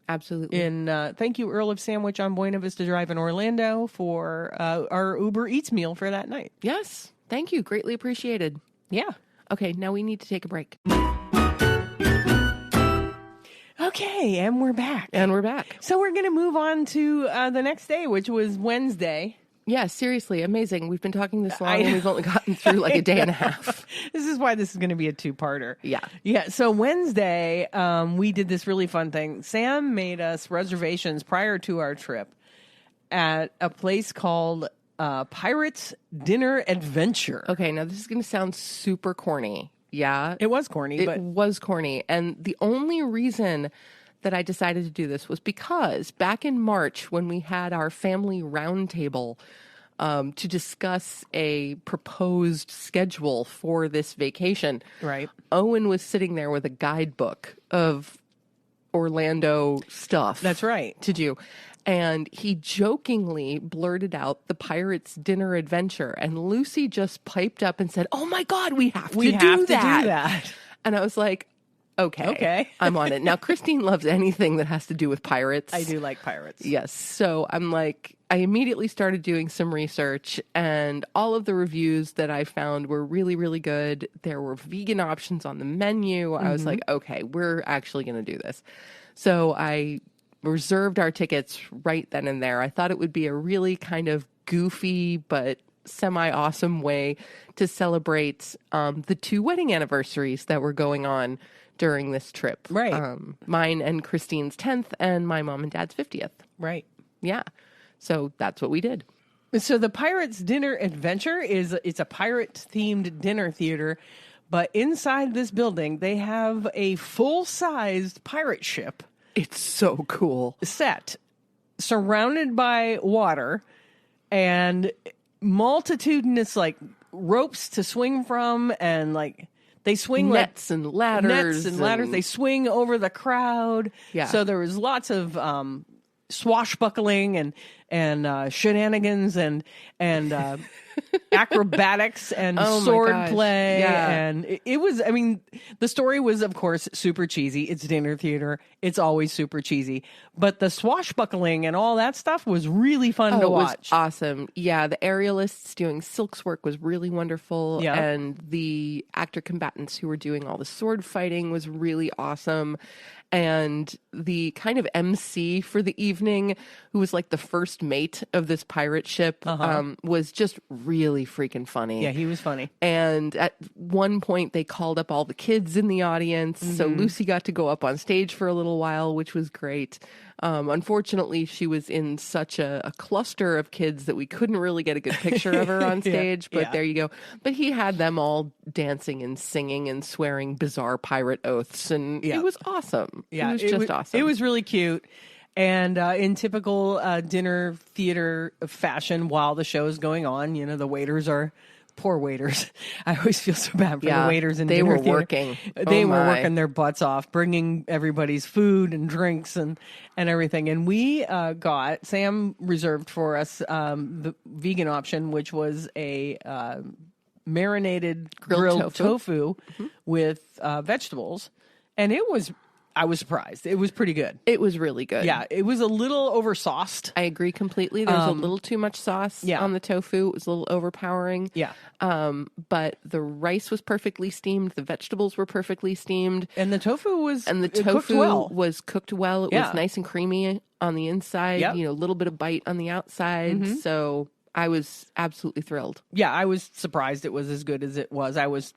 Absolutely. And thank you, Earl of Sandwich on Buena Vista Drive in Orlando for our Uber Eats meal for that night. Yes. Thank you. Greatly appreciated. Yeah. Okay, now we need to take a break. Okay, and we're back. And we're back. So we're going to move on to the next day, which was Wednesday. Yeah, seriously, amazing. We've been talking this long and we've only gotten through like a day and a half. This is why this is going to be a two-parter. Yeah. Yeah, so Wednesday, we did this really fun thing. Sam made us reservations prior to our trip at a place called Pirates Dinner Adventure. Okay, now this is going to sound super corny. Yeah. It was corny, but It was corny. And the only reason that I decided to do this was because back in March when we had our family roundtable to discuss a proposed schedule for this vacation, right. Owen was sitting there with a guidebook of Orlando stuff. That's right. To do. And he jokingly blurted out the Pirates Dinner Adventure. And Lucy just piped up and said, "Oh my God, we have to do that." And I was like, Okay. I'm on it. Now, Christine loves anything that has to do with pirates. I do like pirates. Yes. So I'm like, I immediately started doing some research, and all of the reviews that I found were really, really good. There were vegan options on the menu. I was like, okay, we're actually going to do this. So I reserved our tickets right then and there. I thought it would be a really kind of goofy but semi-awesome way to celebrate the 2 wedding anniversaries that were going on during this trip. Right. Mine and Christine's 10th and my mom and dad's 50th. Right. Yeah. So that's what we did. So the Pirates Dinner Adventure it's a pirate-themed dinner theater, but inside this building, they have a full-sized pirate ship. It's so cool. Set, surrounded by water, and multitudinous, like, ropes to swing from, and, like, they swing nets and ladders. They swing over the crowd. Yeah. So there was lots of swashbuckling and shenanigans and acrobatics and sword play. Yeah. And it was, I mean, the story was, of course, super cheesy. It's dinner theater. It's always super cheesy. But the swashbuckling and all that stuff was really fun to watch. It was awesome. Yeah, the aerialists doing silks work was really wonderful. Yeah. And the actor combatants who were doing all the sword fighting was really awesome. And the kind of MC for the evening, who was like the first mate of this pirate ship, was just really freaking funny. Yeah, he was funny. And at one point, they called up all the kids in the audience. So Lucy got to go up on stage for a little while, which was great. Unfortunately, she was in such a cluster of kids that we couldn't really get a good picture of her on stage, but there you go. But he had them all dancing and singing and swearing bizarre pirate oaths, and it was awesome. Yeah, it was just awesome. It was really cute. And in typical dinner theater fashion, while the show is going on, you know, the waiters are... Poor waiters. I always feel so bad for the waiters in dinner theater. They were working. They were working their butts off, bringing everybody's food and drinks and everything. And we Sam reserved for us the vegan option, which was a marinated grilled tofu with vegetables. And I was surprised. It was pretty good. It was really good. Yeah, it was a little oversauced. I agree completely. There's a little too much sauce on the tofu. It was a little overpowering. Yeah. But the rice was perfectly steamed. The vegetables were perfectly steamed. And the tofu was cooked well. Was cooked well. It was nice and creamy on the inside. Yep. You know, a little bit of bite on the outside. So I was absolutely thrilled. Yeah, I was surprised it was as good as it was. I was,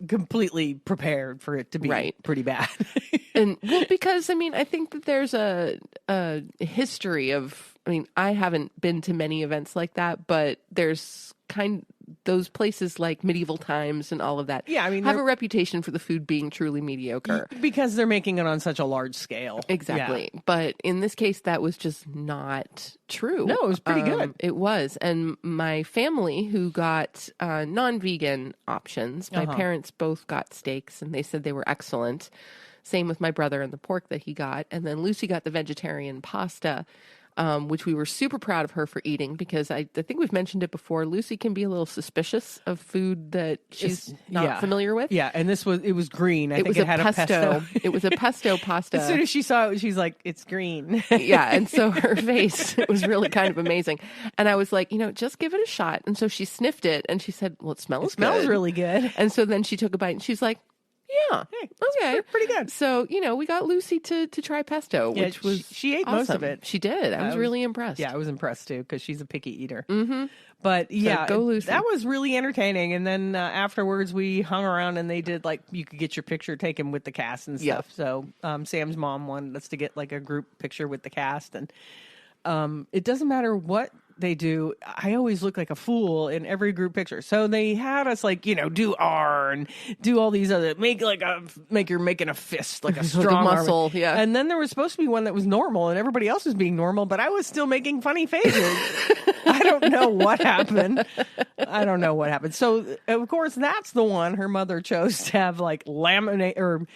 completely prepared for it to be pretty bad. And because I think that there's a history of, I haven't been to many events like that, but there's those places like Medieval Times and all of that. Yeah, have a reputation for the food being truly mediocre because they're making it on such a large scale. Exactly. Yeah. But in this case, that was just not true. No, it was pretty good. It was. And my family, who got non-vegan options, my parents both got steaks, and they said they were excellent. Same with my brother and the pork that he got. And then Lucy got the vegetarian pasta, which we were super proud of her for eating, because I think we've mentioned it before. Lucy can be a little suspicious of food that she's not familiar with. Yeah, and it was green. I think it had a pesto. It was a pesto pasta. As soon as she saw it, she's like, "It's green." Yeah, and so her face was really kind of amazing. And I was like, just give it a shot. And so she sniffed it, and she said, "Well, it smells really good." And so then she took a bite, and she's like, Yeah. Okay. Pretty good. So, we got Lucy to try pesto, Yeah, which was she ate awesome. most of it. She did. I was really impressed. Yeah, I was impressed too because she's a picky eater. Mm-hmm. But yeah, go Lucy. That was really entertaining. And then afterwards, we hung around and they did you could get your picture taken with the cast and stuff. Yep. So Sam's mom wanted us to get a group picture with the cast, and it doesn't matter what they do. I always look like a fool in every group picture. So they had us do R and do all these other you're making a fist, like a strong like a muscle, arm. yeah. And then there was supposed to be one that was normal and everybody else was being normal, but I was still making funny faces. I don't know what happened. So of course that's the one her mother chose to have laminate or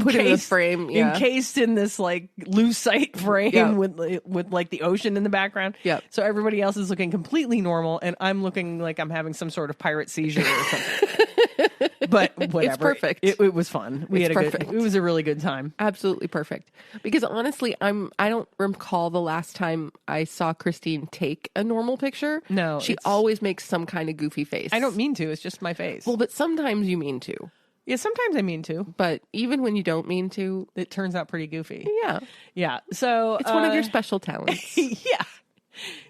put in the frame, encased in this lucite frame with the ocean in the background. Yep. So everybody else is looking completely normal, and I'm looking like I'm having some sort of pirate seizure or something. But whatever, it's perfect. It was fun. It was a really good time. Absolutely perfect. Because honestly, I don't recall the last time I saw Christine take a normal picture. No, she always makes some kind of goofy face. I don't mean to. It's just my face. Well, but sometimes you mean to. Yeah, sometimes I mean to. But even when you don't mean to, it turns out pretty goofy. Yeah. Yeah. So it's one of your special talents. Yeah.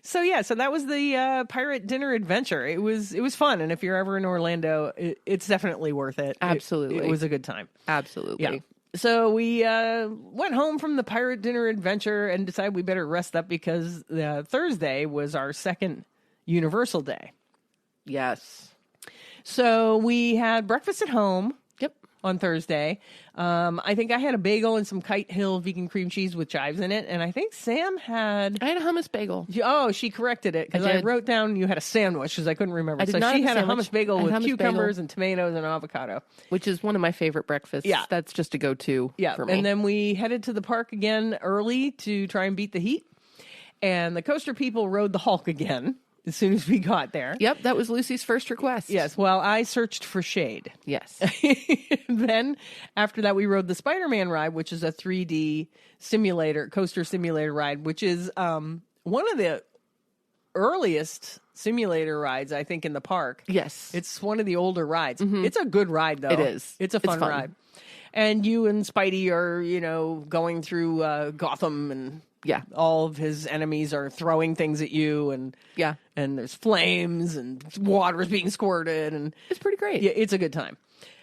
So that was the pirate dinner adventure. It was fun, and if you're ever in Orlando, it's definitely worth it. Absolutely. It was a good time. Absolutely. Yeah. So we went home from the pirate dinner adventure and decided we better rest up because Thursday was our second Universal day. Yes. So we had breakfast at home. Yep. On Thursday. I think I had a bagel and some Kite Hill vegan cream cheese with chives in it. And I think Sam had... I had a hummus bagel. Oh, she corrected it. Because I wrote down you had a sandwich because I couldn't remember. So she had a hummus bagel with cucumbers and tomatoes and avocado. Which is one of my favorite breakfasts. Yeah. That's just a go-to for me. And then we headed to the park again early to try and beat the heat. And the coaster people rode the Hulk again as soon as we got there. Yep, that was Lucy's first request. Yes, well, I searched for shade. Yes. Then, after that, we rode the Spider-Man ride, which is a 3D coaster simulator ride, which is one of the earliest simulator rides, I think, in the park. Yes. It's one of the older rides. Mm-hmm. It's a good ride, though. It is. It's a fun ride. And you and Spidey are, going through Gotham, and all of his enemies are throwing things at you, and there's flames and water's being squirted, and it's pretty great. Yeah, it's a good time.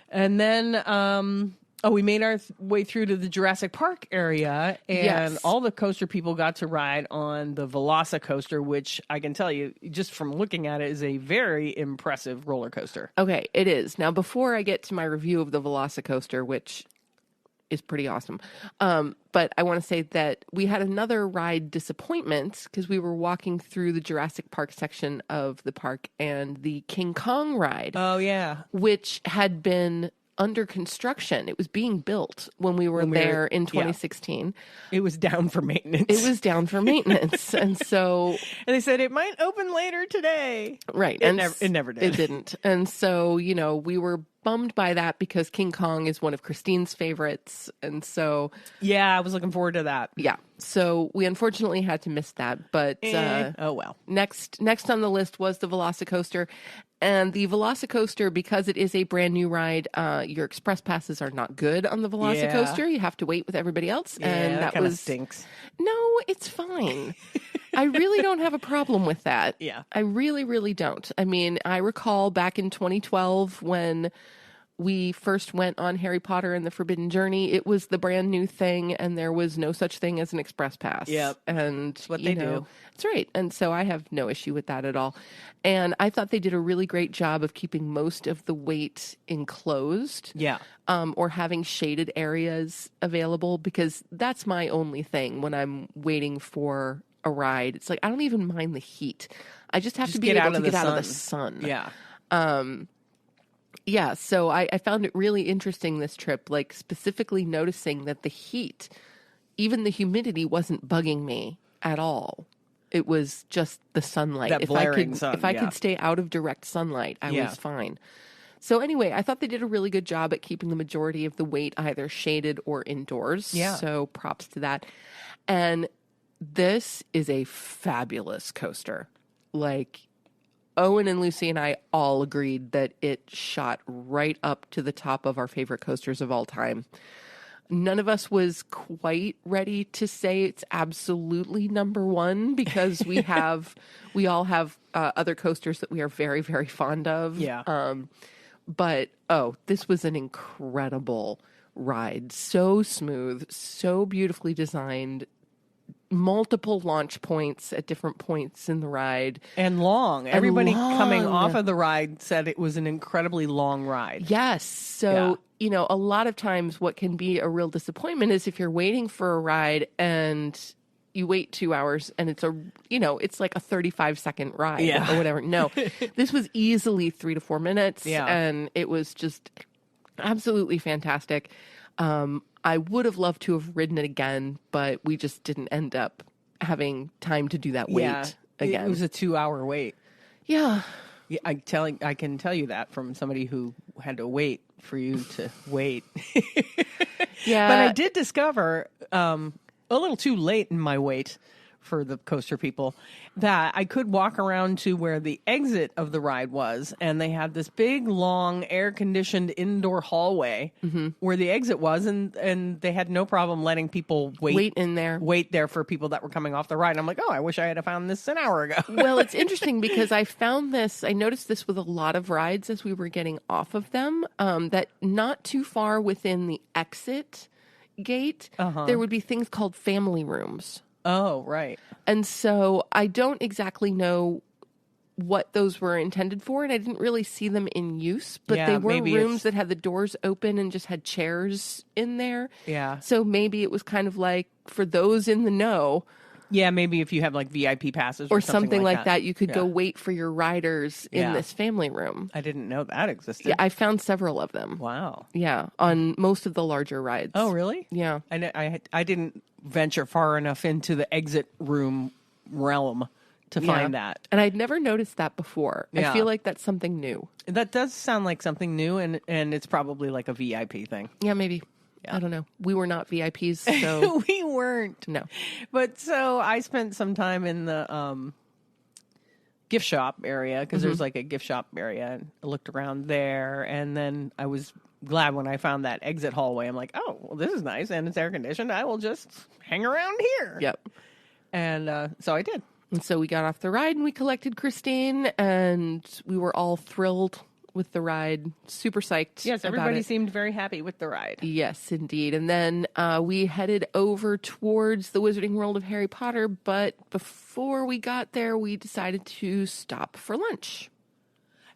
And then we made our way through to the Jurassic Park area, and all the coaster people got to ride on the Velocicoaster, which I can tell you, just from looking at it, is a very impressive roller coaster. Okay, it is. Now, before I get to my review of the Velocicoaster, which is pretty awesome, but I want to say that we had another ride disappointment because we were walking through the Jurassic Park section of the park, and the King Kong ride. Oh, yeah. Which had been under construction. It was being built when we were there in 2016. It was down for maintenance. And so... And they said it might open later today. Right. It never did. It didn't. And so, we were bummed by that because King Kong is one of Christine's favorites. And so... Yeah, I was looking forward to that. Yeah. So we unfortunately had to miss that. But oh well. Next on the list was the Velocicoaster. And the Velocicoaster, because it is a brand new ride, your express passes are not good on the Velocicoaster. Yeah. You have to wait with everybody else. Yeah, and that kind of stinks. No, it's fine. I really don't have a problem with that. Yeah. I really, really don't. I mean, I recall back in 2012 when we first went on Harry Potter and the Forbidden Journey, it was the brand new thing, and there was no such thing as an express pass. Yep. And that's what they do. That's right. And so I have no issue with that at all. And I thought they did a really great job of keeping most of the wait enclosed. Yeah. Or having shaded areas available, because that's my only thing when I'm waiting for a ride. It's like, I don't even mind the heat. I just have to be able to get out of the sun. Yeah. Yeah, so I found it really interesting this trip, like specifically noticing that the heat, even the humidity, wasn't bugging me at all. It was just the sunlight. That blaring sun. If I could stay out of direct sunlight, I was fine. So anyway, I thought they did a really good job at keeping the majority of the wait either shaded or indoors. Yeah. So props to that. And this is a fabulous coaster. Like, Owen and Lucy and I all agreed that it shot right up to the top of our favorite coasters of all time. None of us was quite ready to say it's absolutely number one because we all have other coasters that we are very, very fond of. Yeah. But this was an incredible ride. So smooth, so beautifully designed, multiple launch points at different points in the ride. And long. Everybody coming long. off of the ride said it was an incredibly long ride. Yes. So, a lot of times what can be a real disappointment is if you're waiting for a ride and you wait 2 hours and it's like a 35-second ride or whatever. No, this was easily 3 to 4 minutes. Yeah. And it was just absolutely fantastic. I would have loved to have ridden it again, but we just didn't end up having time to do that wait again. It was a 2-hour wait. Yeah. Yeah, I can tell you that from somebody who had to wait for you to wait. Yeah. But I did discover a little too late in my wait for the coaster people that I could walk around to where the exit of the ride was, and they had this big, long, air-conditioned indoor hallway where the exit was, and they had no problem letting people wait there for people that were coming off the ride. And I'm like, oh, I wish I had found this an hour ago. Well, it's interesting because I noticed this with a lot of rides as we were getting off of them, that not too far within the exit gate, there would be things called family rooms. Oh, right. And so I don't exactly know what those were intended for, and I didn't really see them in use, but they were rooms that had the doors open and just had chairs in there. Yeah. So maybe it was kind of like for those in the know. Yeah, maybe if you have like VIP passes or something like that, you could Yeah. go wait for your riders in this family room. I didn't know that existed. Yeah, I found several of them. Wow. Yeah, on most of the larger rides. Oh, really? Yeah. I didn't venture far enough into the exit room realm to find that. And I'd never noticed that before. Yeah. I feel like that's something new. That does sound like something new, and it's probably like a VIP thing. Yeah, maybe. I don't know. We were not VIPs, so We weren't. no. But so I spent some time in the gift shop area because there's like a gift shop area, and I looked around there, and then I was glad when I found that exit hallway. I'm like, oh, well, this is nice, and it's air conditioned. I will just hang around here. Yep. And so I did. And so we got off the ride and we collected Christine, and we were all thrilled with the ride. Super psyched. Yes, about everybody it. seemed very happy with the ride. Yes, indeed. And then we headed over towards the Wizarding World of Harry Potter, but before we got there, we decided to stop for lunch.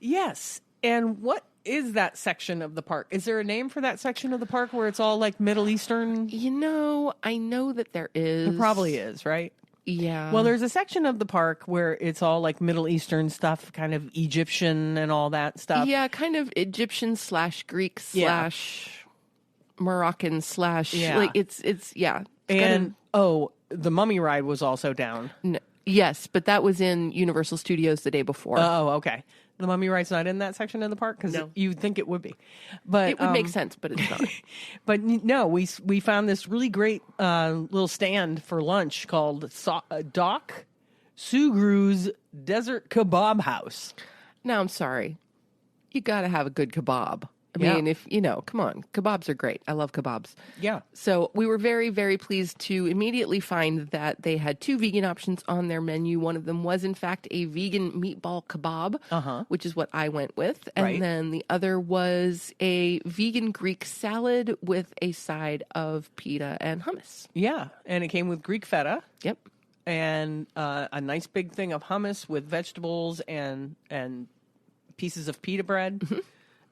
Yes. And what is that section of the park? Is there a name for that section of the park where it's all like Middle Eastern? I know that there is. There probably is, right? Yeah. Well, there's a section of the park where it's all like Middle Eastern stuff, kind of Egyptian and all that stuff. Yeah, kind of Egyptian / Greek / Moroccan / like it's And the Mummy ride was also down. yes, but that was in Universal Studios the day before. Oh, okay. The Mummy ride's not in that section of the park because you'd think it would be, but it would make sense, but it's not. But no, we found this really great little stand for lunch called Doc Sugru's Desert Kebab House. Now, I'm sorry. You got to have a good kebab. I mean, come on, kebabs are great. I love kebabs. Yeah. So we were very, very pleased to immediately find that they had 2 vegan options on their menu. One of them was, in fact, a vegan meatball kebab, which is what I went with. And then the other was a vegan Greek salad with a side of pita and hummus. Yeah. And it came with Greek feta. Yep. And a nice big thing of hummus with vegetables and pieces of pita bread. Mm-hmm.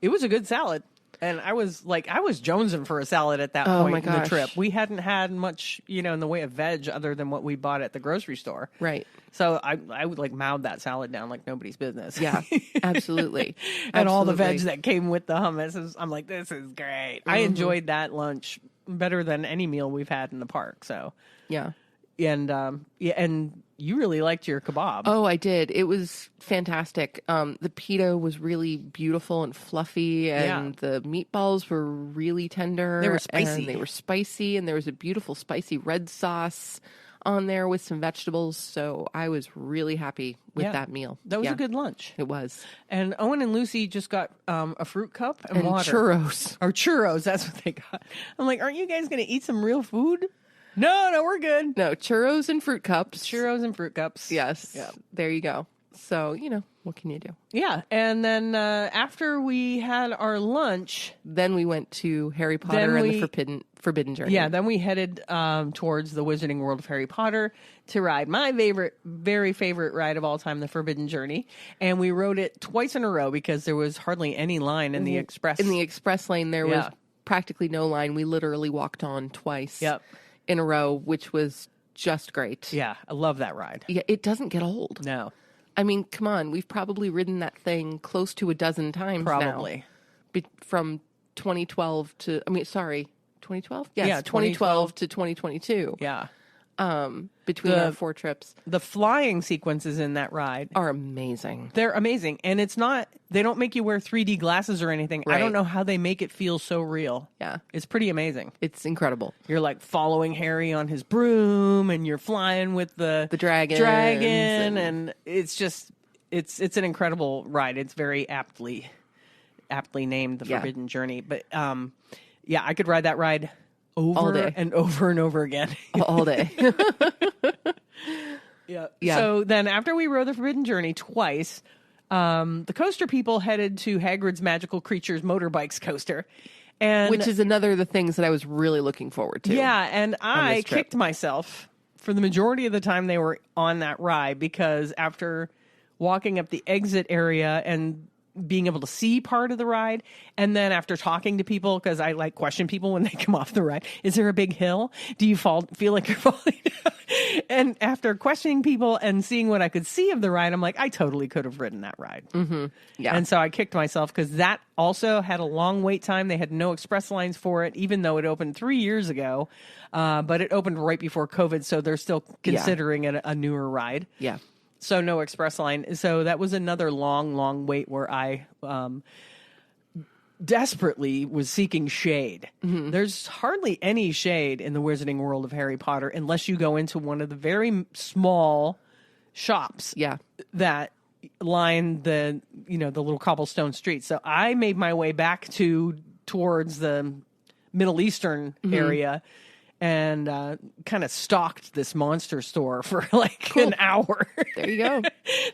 It was a good salad. And I was jonesing for a salad at that point in the trip. We hadn't had much, in the way of veg other than what we bought at the grocery store. Right. So I would mouth that salad down like nobody's business. Yeah, absolutely. And all the veg that came with the hummus, I'm like, this is great. I enjoyed that lunch better than any meal we've had in the park. So yeah. And you really liked your kebab. Oh, I did. It was fantastic. The pita was really beautiful and fluffy, and the meatballs were really tender. They were spicy. And they were spicy, and there was a beautiful spicy red sauce on there with some vegetables. So I was really happy with Yeah. that meal. That was Yeah, a good lunch. It was. And Owen and Lucy just got a fruit cup and water. Churros. Or churros, that's what they got. I'm like, aren't you guys going to eat some real food? No, we're good. No, churros and fruit cups. Churros and fruit cups. Yes. Yeah. There you go. So, what can you do? Yeah. And then after we had our lunch, Then we went to Harry Potter and the Forbidden Journey. yeah, then we headed towards the Wizarding World of Harry Potter to ride my very favorite ride of all time, the Forbidden Journey. And we rode it twice in a row because there was hardly any line in the express. In the express lane, there Yeah. was practically no line. We literally walked on twice Yep. in a row, which was just great. Yeah, I love that ride. Yeah, it doesn't get old. No, I mean, come on. We've probably ridden that thing close to a dozen times probably. now. From 2012 to, 2012? Yes, Yeah, 2012 to 2022. Yeah. Between our 4 trips The flying sequences in that ride, are amazing. they're amazing. And it's not, they don't make you wear 3D glasses or anything. I Right. don't know how they make it feel so real. Yeah, It's pretty amazing. it's incredible. You're like following Harry on his broom and you're flying with the dragons and it's just, it's an incredible ride. It's very aptly named the Yeah. Forbidden Journey. But yeah, I could ride that ride over All day. and over and over again. All day. Yeah. Yeah. So then after we rode the Forbidden Journey twice, the coaster people headed to Hagrid's Magical Creatures Motorbikes coaster. And Which is another of the things that I was really looking forward to. yeah, and I this trip. kicked myself for the majority of the time they were on that ride because after walking up the exit area and being able to see part of the ride, and then after talking to people, because I like question people when they come off the ride, is there a big hill? Do you feel like you're falling down? And after questioning people and seeing what I could see of the ride, I'm like, I totally could have ridden that ride. Mm-hmm. Yeah. And so I kicked myself because that also had a long wait time. They had no express lines for it, even though it opened 3 years ago. But it opened right before COVID, so they're still considering it a newer ride. Yeah. So no express line. So that was another long wait where I desperately was seeking shade. Mm-hmm. There's hardly any shade in the Wizarding World of Harry Potter unless you go into one of the very small shops Yeah. that line the little cobblestone streets. So I made my way back towards the Middle Eastern area and kind of stalked this monster store for like an hour. There you go.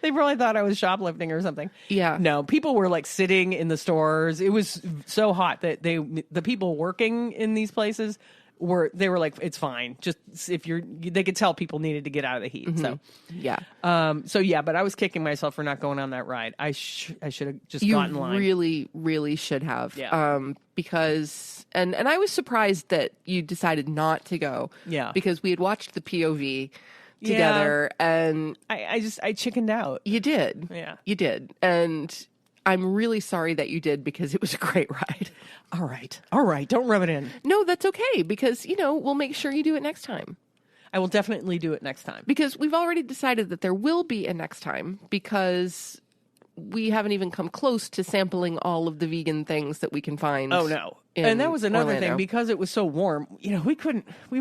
They probably thought I was shoplifting or something. Yeah. No, people were like sitting in the stores. It was so hot that the people working in these places were like, it's fine. Just they could tell people needed to get out of the heat. So, Yeah. but I was kicking myself for not going on that ride. I should have just You gotten in line. really, really should have. Yeah. Because and I was surprised that you decided not to go. Yeah. Because we had watched the POV together and I chickened out. you did. Yeah. You did. And I'm really sorry that you did because it was a great ride. All right. Don't rub it in. No, that's okay because, we'll make sure you do it next time. I will definitely do it next time. Because we've already decided that there will be a next time because we haven't even come close to sampling all of the vegan things that we can find. Oh no. in And that was another Orlando. thing because it was so warm, we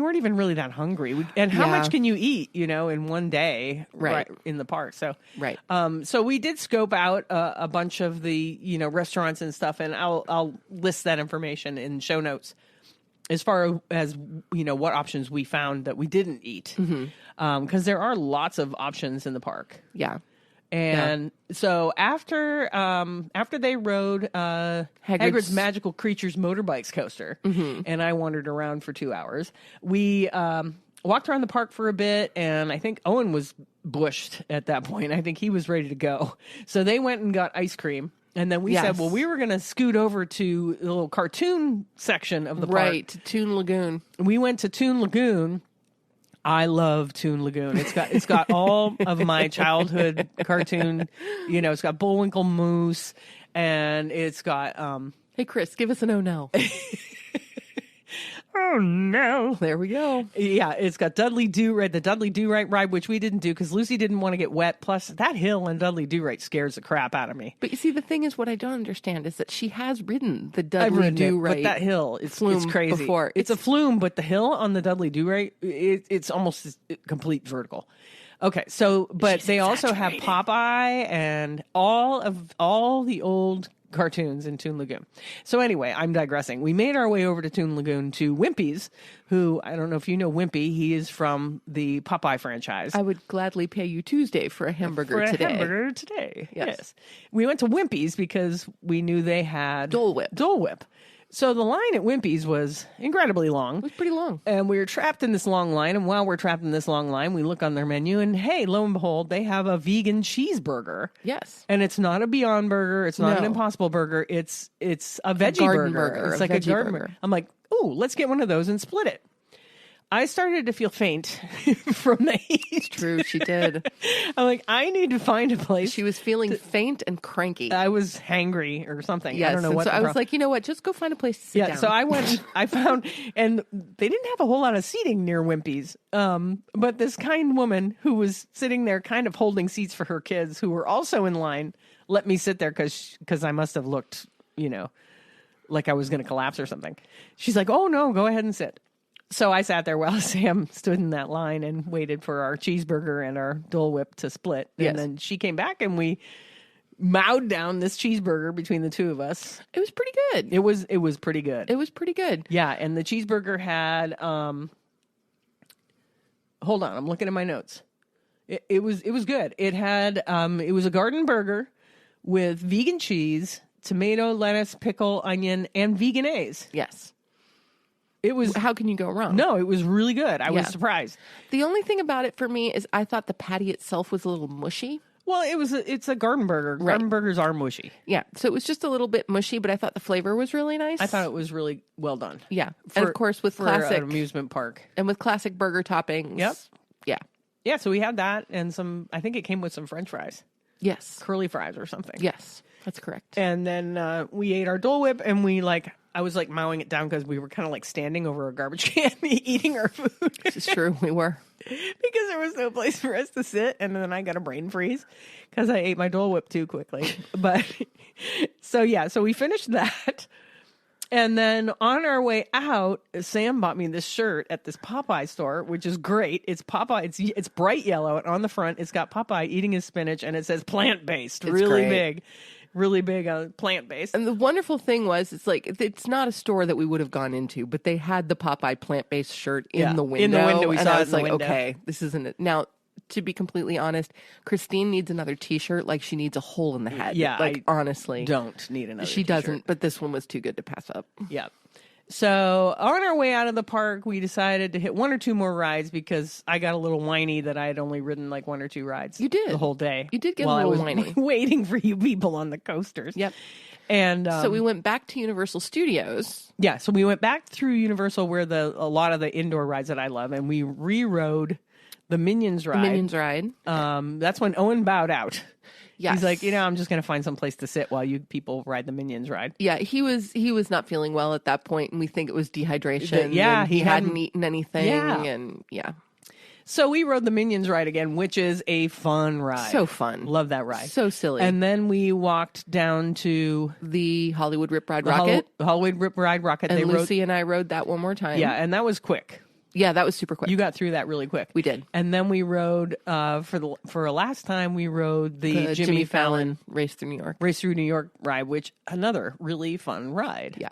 weren't even really that hungry. And how Yeah. much can you eat, in one day Right. in the park? So, Right. So we did scope out a bunch of the, restaurants and stuff, and I'll list that information in show notes as far as, what options we found that we didn't eat. Because there are lots of options in the park. Yeah. And so after they rode Hagrid's Magical Creatures Motorbikes coaster, and I wandered around for 2 hours, we walked around the park for a bit, and I think Owen was bushed at that point. I think he was ready to go. So they went and got ice cream. And then we said, well, we were going to scoot over to the little cartoon section of the park. Right, to Toon Lagoon. We went to Toon Lagoon. I love Toon Lagoon. It's got all of my childhood cartoon. It's got Bullwinkle Moose, and it's got Hey, Chris, give us an oh no. Oh no. There we go. Yeah, it's got Dudley Do-Right, the Dudley Do-Right ride, which we didn't do because Lucy didn't want to get wet. Plus, that hill on Dudley Do-Right scares the crap out of me. But you see, the thing is, what I don't understand is that she has ridden the I've Dudley ridden it, Do-Right. but that hill, it's crazy. Before. It's a flume, but the hill on the Dudley Do-Right, it's almost complete vertical. Okay, so, but they also have Popeye and all the old cartoons in Toon Lagoon. So anyway, I'm digressing. We made our way over to Toon Lagoon to Wimpy's, who, I don't know if you know Wimpy, he is from the Popeye franchise. I would gladly pay you Tuesday for a hamburger today. Yes. We went to Wimpy's because we knew they had Dole Whip. Dole Whip. So the line at Wimpy's was incredibly long. It was pretty long. And we were trapped in this long line. And while we're trapped in this long line, we look on their menu and hey, lo and behold, they have a vegan cheeseburger. Yes. And it's not a Beyond Burger. It's not an Impossible Burger. It's a veggie burger. It's like a garden burger. I'm like, ooh, let's get one of those and split it. I started to feel faint from the heat. It's true, she did. I'm like, I need to find a place. She was feeling faint and cranky. I was hangry or something. Yes, I don't know what. So I was like, you know what? Just go find a place to sit down. So I went. I found, and they didn't have a whole lot of seating near Wimpy's. But this kind woman who was sitting there, kind of holding seats for her kids, who were also in line, let me sit there because I must have looked, like I was going to collapse or something. She's like, "Oh no, go ahead and sit." So I sat there while Sam stood in that line and waited for our cheeseburger and our Dole Whip to split. Yes. And then she came back and we mowed down this cheeseburger between the two of us. It was pretty good. It was pretty good. It was pretty good. Yeah, and the cheeseburger had hold on, I'm looking at my notes. It was good. It had it was a garden burger with vegan cheese, tomato, lettuce, pickle, onion, and veganese. Yes. It was. How can you go wrong? No, it was really good. I was surprised. The only thing about it for me is I thought the patty itself was a little mushy. Well, it's a garden burger. Right. Garden burgers are mushy. Yeah, so it was just a little bit mushy, but I thought the flavor was really nice. I thought it was really well done. Yeah, and of course with classic an amusement park and with classic burger toppings. Yep. Yeah. Yeah. So we had that and some. I think it came with some French fries, Yes. curly fries or something. Yes, that's correct. And then we ate our Dole Whip, and I was like mowing it down because we were kind of like standing over a garbage can eating our food. This is true. We were. Because there was no place for us to sit. And then I got a brain freeze because I ate my Dole Whip too quickly. But so we finished that. And then on our way out, Sam bought me this shirt at this Popeye store, which is great. It's Popeye. It's bright yellow. And on the front, it's got Popeye eating his spinach and it says plant-based. Really big. Really big plant-based. And the wonderful thing was, it's not a store that we would have gone into, but they had the Popeye plant-based shirt in the window. In the window, we saw it in the window. Okay, this isn't it. Now, to be completely honest, Christine needs another T-shirt like she needs a hole in the head. Yeah, honestly. Don't need another She t-shirt. doesn't, but this one was too good to pass up. Yeah. So on our way out of the park, we decided to hit one or two more rides because I got a little whiny that I had only ridden like one or two rides. You did. The whole day. You did get while a little I was whiny. waiting for you people on the coasters. Yep. And So we went back to Universal Studios. Yeah, so we went back through Universal where a lot of the indoor rides that I love, and we re-rode the Minions ride. The Minions ride. That's when Owen bowed out. Yes. He's like, I'm just going to find some place to sit while you people ride the Minions ride. Yeah, he was not feeling well at that point, and we think it was dehydration. Yeah, he hadn't eaten anything, and yeah. So we rode the Minions ride again, which is a fun ride. So fun. Love that ride. So silly. And then we walked down to the Hollywood Rip Ride Rocket. Hollywood Rip Ride Rocket. And Lucy and I rode that one more time. Yeah, and that was quick. Yeah, that was super quick. You got through that really quick. We did. And then we rode for a last time we rode the Jimmy Fallon Race Through New York. Race Through New York ride, which another really fun ride. Yeah.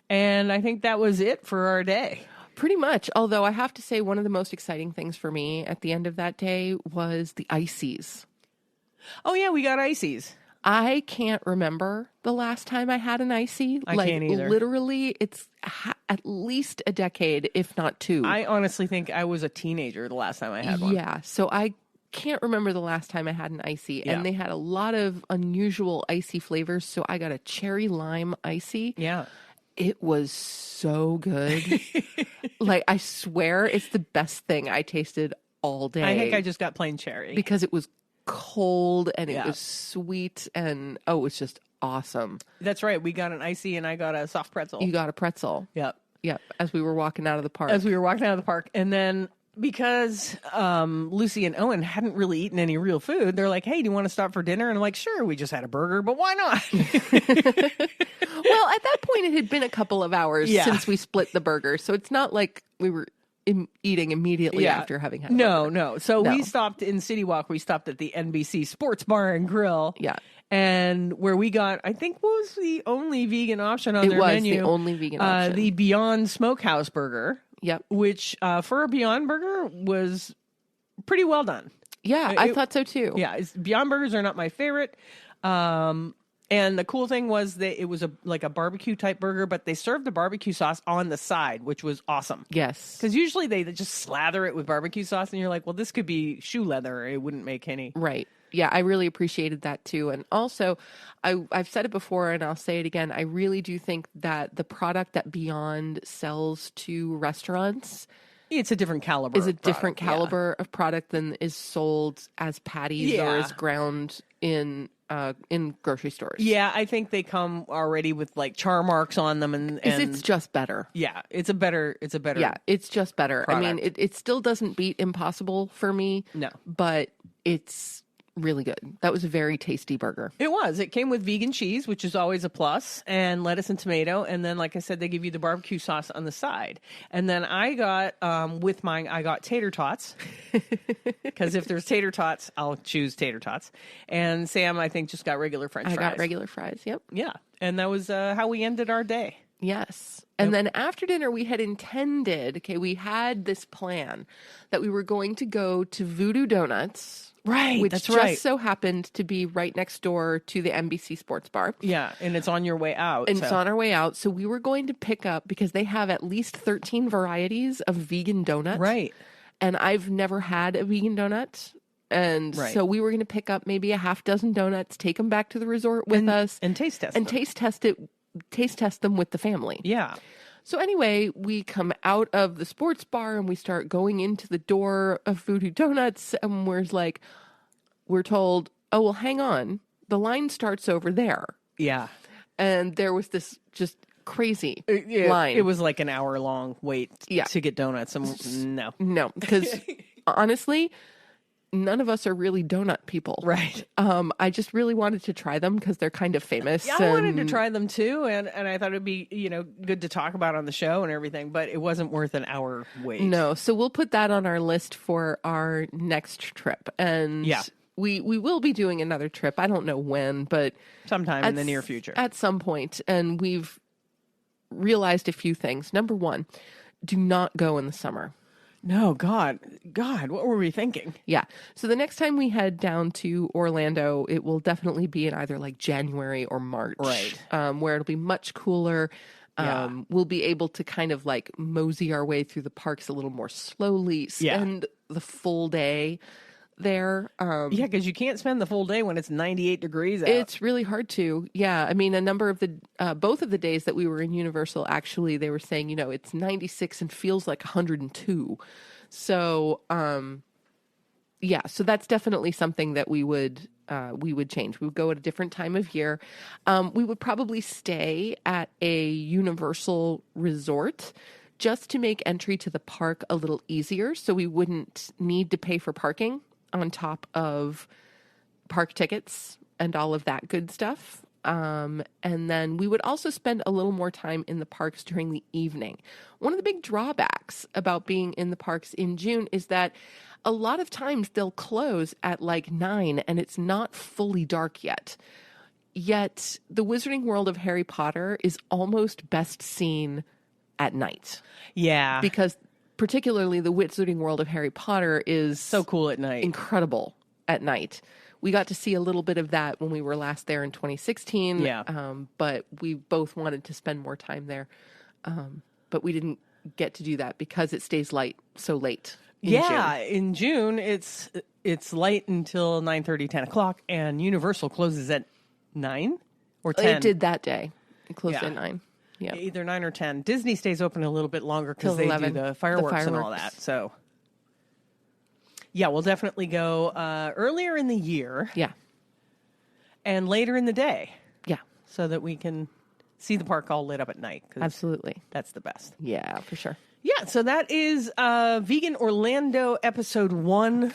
And I think that was it for our day. Pretty much. Although I have to say one of the most exciting things for me at the end of that day was the ices. Oh yeah, we got ices. I can't remember the last time I had an icy. I can't either. Literally, it's at least a decade, if not two. I honestly think I was a teenager the last time I had one. Yeah, so I can't remember the last time I had an icy. Yeah. And they had a lot of unusual icy flavors. So I got a cherry lime icy. Yeah. It was so good. I swear it's the best thing I tasted all day. I think I just got plain cherry. Because it was cold and it was sweet and it was just awesome. That's right. We got an icy and I got a soft pretzel. You got a pretzel. Yep. Yep. As we were walking out of the park. as we were walking out of the park. And then because Lucy and Owen hadn't really eaten any real food, they're like, hey, do you want to stop for dinner? And I'm like, sure, we just had a burger, but why not? Well, at that point, it had been a couple of hours since we split the burger. So it's not like we were eating immediately after having had a burger. No. So we stopped in City Walk. We stopped at the NBC Sports Bar and Grill. Yeah. And where we got, I think, was the only vegan option on their menu. It was the only vegan option. The Beyond Smokehouse Burger. Yep. Which, for a Beyond Burger, was pretty well done. Yeah, I thought so too. Yeah, Beyond Burgers are not my favorite. And the cool thing was that it was like a barbecue type burger, but they served the barbecue sauce on the side, which was awesome. Yes. Because usually they just slather it with barbecue sauce, and you're like, well, this could be shoe leather. It wouldn't make any. Right. Yeah, I really appreciated that too. And also, I've said it before and I'll say it again. I really do think that the product that Beyond sells to restaurants It's a different caliber. is a different caliber of product than is sold as patties or as ground in grocery stores. Yeah, I think they come already with like char marks on them, and It's just better. yeah, it's a better. Yeah, it's just better. product. I mean, it still doesn't beat Impossible for me. No. But it's really good. That was a very tasty burger. It was. It came with vegan cheese, which is always a plus, and lettuce and tomato. And then, like I said, they give you the barbecue sauce on the side. And then I got, with mine, I got tater tots. Because if there's tater tots, I'll choose tater tots. And Sam, I think, just got regular French fries. I got regular fries, yep. Yeah. And that was how we ended our day. Yes. And then after dinner, we had intended, we had this plan that we were going to go to Voodoo Donuts. Right, Which that's just right. so happened to be right next door to the NBC Sports Bar. Yeah, and it's on your way out. And it's on our way out. So we were going to pick up, because they have at least 13 varieties of vegan donuts. Right. And I've never had a vegan donut. And so we were going to pick up maybe a half dozen donuts, take them back to the resort with us. And taste test and them. taste test them with the family. Yeah. So anyway, we come out of the sports bar and we start going into the door of Voodoo Donuts, and we're told, oh, well, hang on. The line starts over there. Yeah. And there was this just crazy line. It was like an hour-long wait Yeah. to get donuts. And no. No, because honestly, none of us are really donut people. Right. I just really wanted to try them because they're kind of famous. Yeah, I wanted to try them too, and I thought it'd be, good to talk about on the show and everything, but it wasn't worth an hour wait. No, so we'll put that on our list for our next trip. And Yeah. we will be doing another trip. I don't know when, but Sometime in the near future. At some point. And we've realized a few things. Number one, do not go in the summer. No, God, what were we thinking? Yeah. So the next time we head down to Orlando, it will definitely be in either like January or March. Right. Where it'll be much cooler. Yeah. We'll be able to kind of like mosey our way through the parks a little more slowly, spend the full day there. Yeah, because you can't spend the full day when it's 98 degrees out. It's really hard to. Yeah. I mean, a number of both of the days that we were in Universal, actually, they were saying, it's 96 and feels like 102. So, yeah, so that's definitely something that we would change. We would go at a different time of year. We would probably stay at a Universal resort just to make entry to the park a little easier, so we wouldn't need to pay for parking on top of park tickets and all of that good stuff. And then we would also spend a little more time in the parks during the evening. One of the big drawbacks about being in the parks in June is that a lot of times they'll close at like 9 and it's not fully dark yet. Yet the Wizarding World of Harry Potter is almost best seen at night. Yeah. Because particularly the Wizarding World of Harry Potter is so cool at night. Incredible at night. We got to see a little bit of that when we were last there in 2016. Yeah. But we both wanted to spend more time there. But we didn't get to do that because it stays light so late. In June it's light until 9:30, 10 o'clock, and Universal closes at 9 or 10. It did that day. It closed at 9. Yeah. Either 9 or 10. Disney stays open a little bit longer because they 11. do the fireworks and all fireworks. that. So, yeah, we'll definitely go earlier in the year. Yeah. And later in the day. Yeah. So that we can see the park all lit up at night. 'Cause Absolutely. that's the best. Yeah, for sure. Yeah, so that is Vegan Orlando episode 1.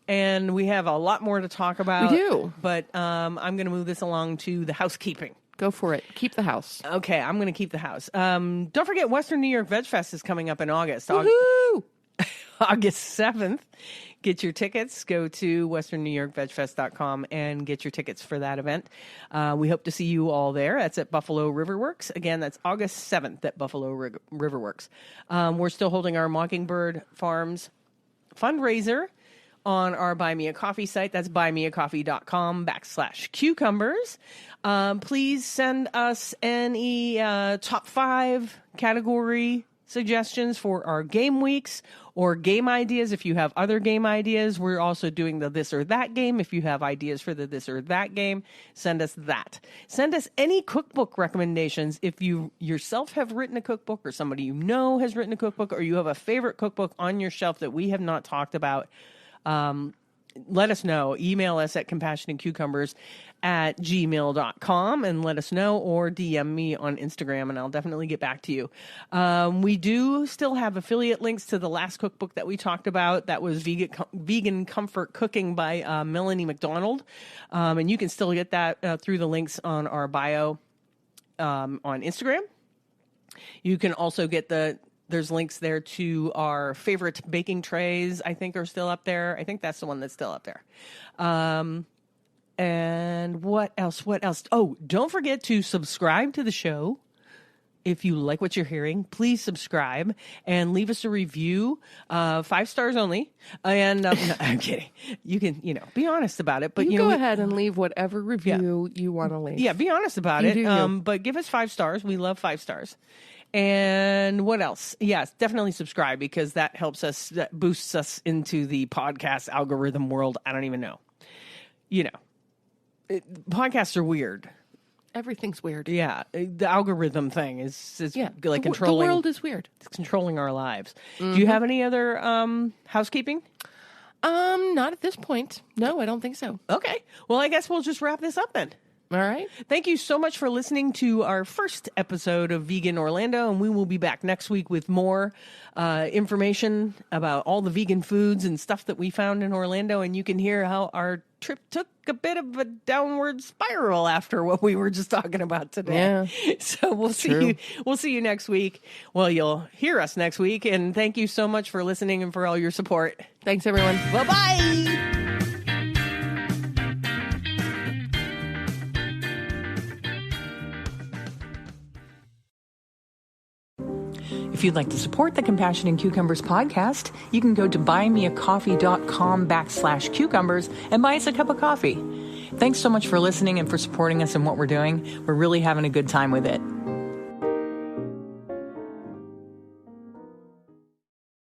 And we have a lot more to talk about. We do. But I'm going to move this along to the housekeeping. Go for it. Keep the house. Okay, I'm going to keep the house. Don't forget, Western New York Veg Fest is coming up in August. Woohoo! August 7th. Get your tickets. Go to westernnewyorkvegfest.com and get your tickets for that event. We hope to see you all there. That's at Buffalo Riverworks. Again, that's August 7th at Buffalo Riverworks. We're still holding our Mockingbird Farms fundraiser on our Buy Me a Coffee site. That's buymeacoffee.com/cucumbers. Please send us any top 5 category suggestions for our game weeks or game ideas. If you have other game ideas, we're also doing the this or that game. If you have ideas for the this or that game, send us that. Send us any cookbook recommendations. If you yourself have written a cookbook or somebody you know has written a cookbook or you have a favorite cookbook on your shelf that we have not talked about, let us know. Email us at compassionandcucumbers@gmail.com and let us know, or DM me on Instagram and I'll definitely get back to you. We do still have affiliate links to the last cookbook that we talked about. That was Vegan Comfort Cooking by Melanie McDonald. And you can still get that through the links on our bio on Instagram. You can also get there's links there to our favorite baking trays, I think, are still up there. I think that's the one that's still up there. And what else? Oh, don't forget to subscribe to the show. If you like what you're hearing, please subscribe and leave us a review. 5 stars only. And no, I'm kidding. You can, be honest about it. But you go ahead and leave whatever review you want to leave. Yeah, be honest about it. But give us 5 stars. We love 5 stars. And what else? Yes, definitely subscribe because that helps us, that boosts us into the podcast algorithm world. I don't even know. Podcasts are weird. Everything's weird. Yeah, the algorithm thing is like controlling. The world is weird. It's controlling our lives. Mm-hmm. Do you have any other housekeeping? Not at this point. No, I don't think so. Okay. Well, I guess we'll just wrap this up then. All right. Thank you so much for listening to our first episode of Vegan Orlando, and we will be back next week with more information about all the vegan foods and stuff that we found in Orlando, and you can hear how our trip took a bit of a downward spiral after what we were just talking about today. Yeah. So we'll see you next week. Well, you'll hear us next week, and thank you so much for listening and for all your support. Thanks, everyone. Bye-bye. If you'd like to support the Compassion and Cucumbers podcast, you can go to buymeacoffee.com/cucumbers and buy us a cup of coffee. Thanks so much for listening and for supporting us in what we're doing. We're really having a good time with it.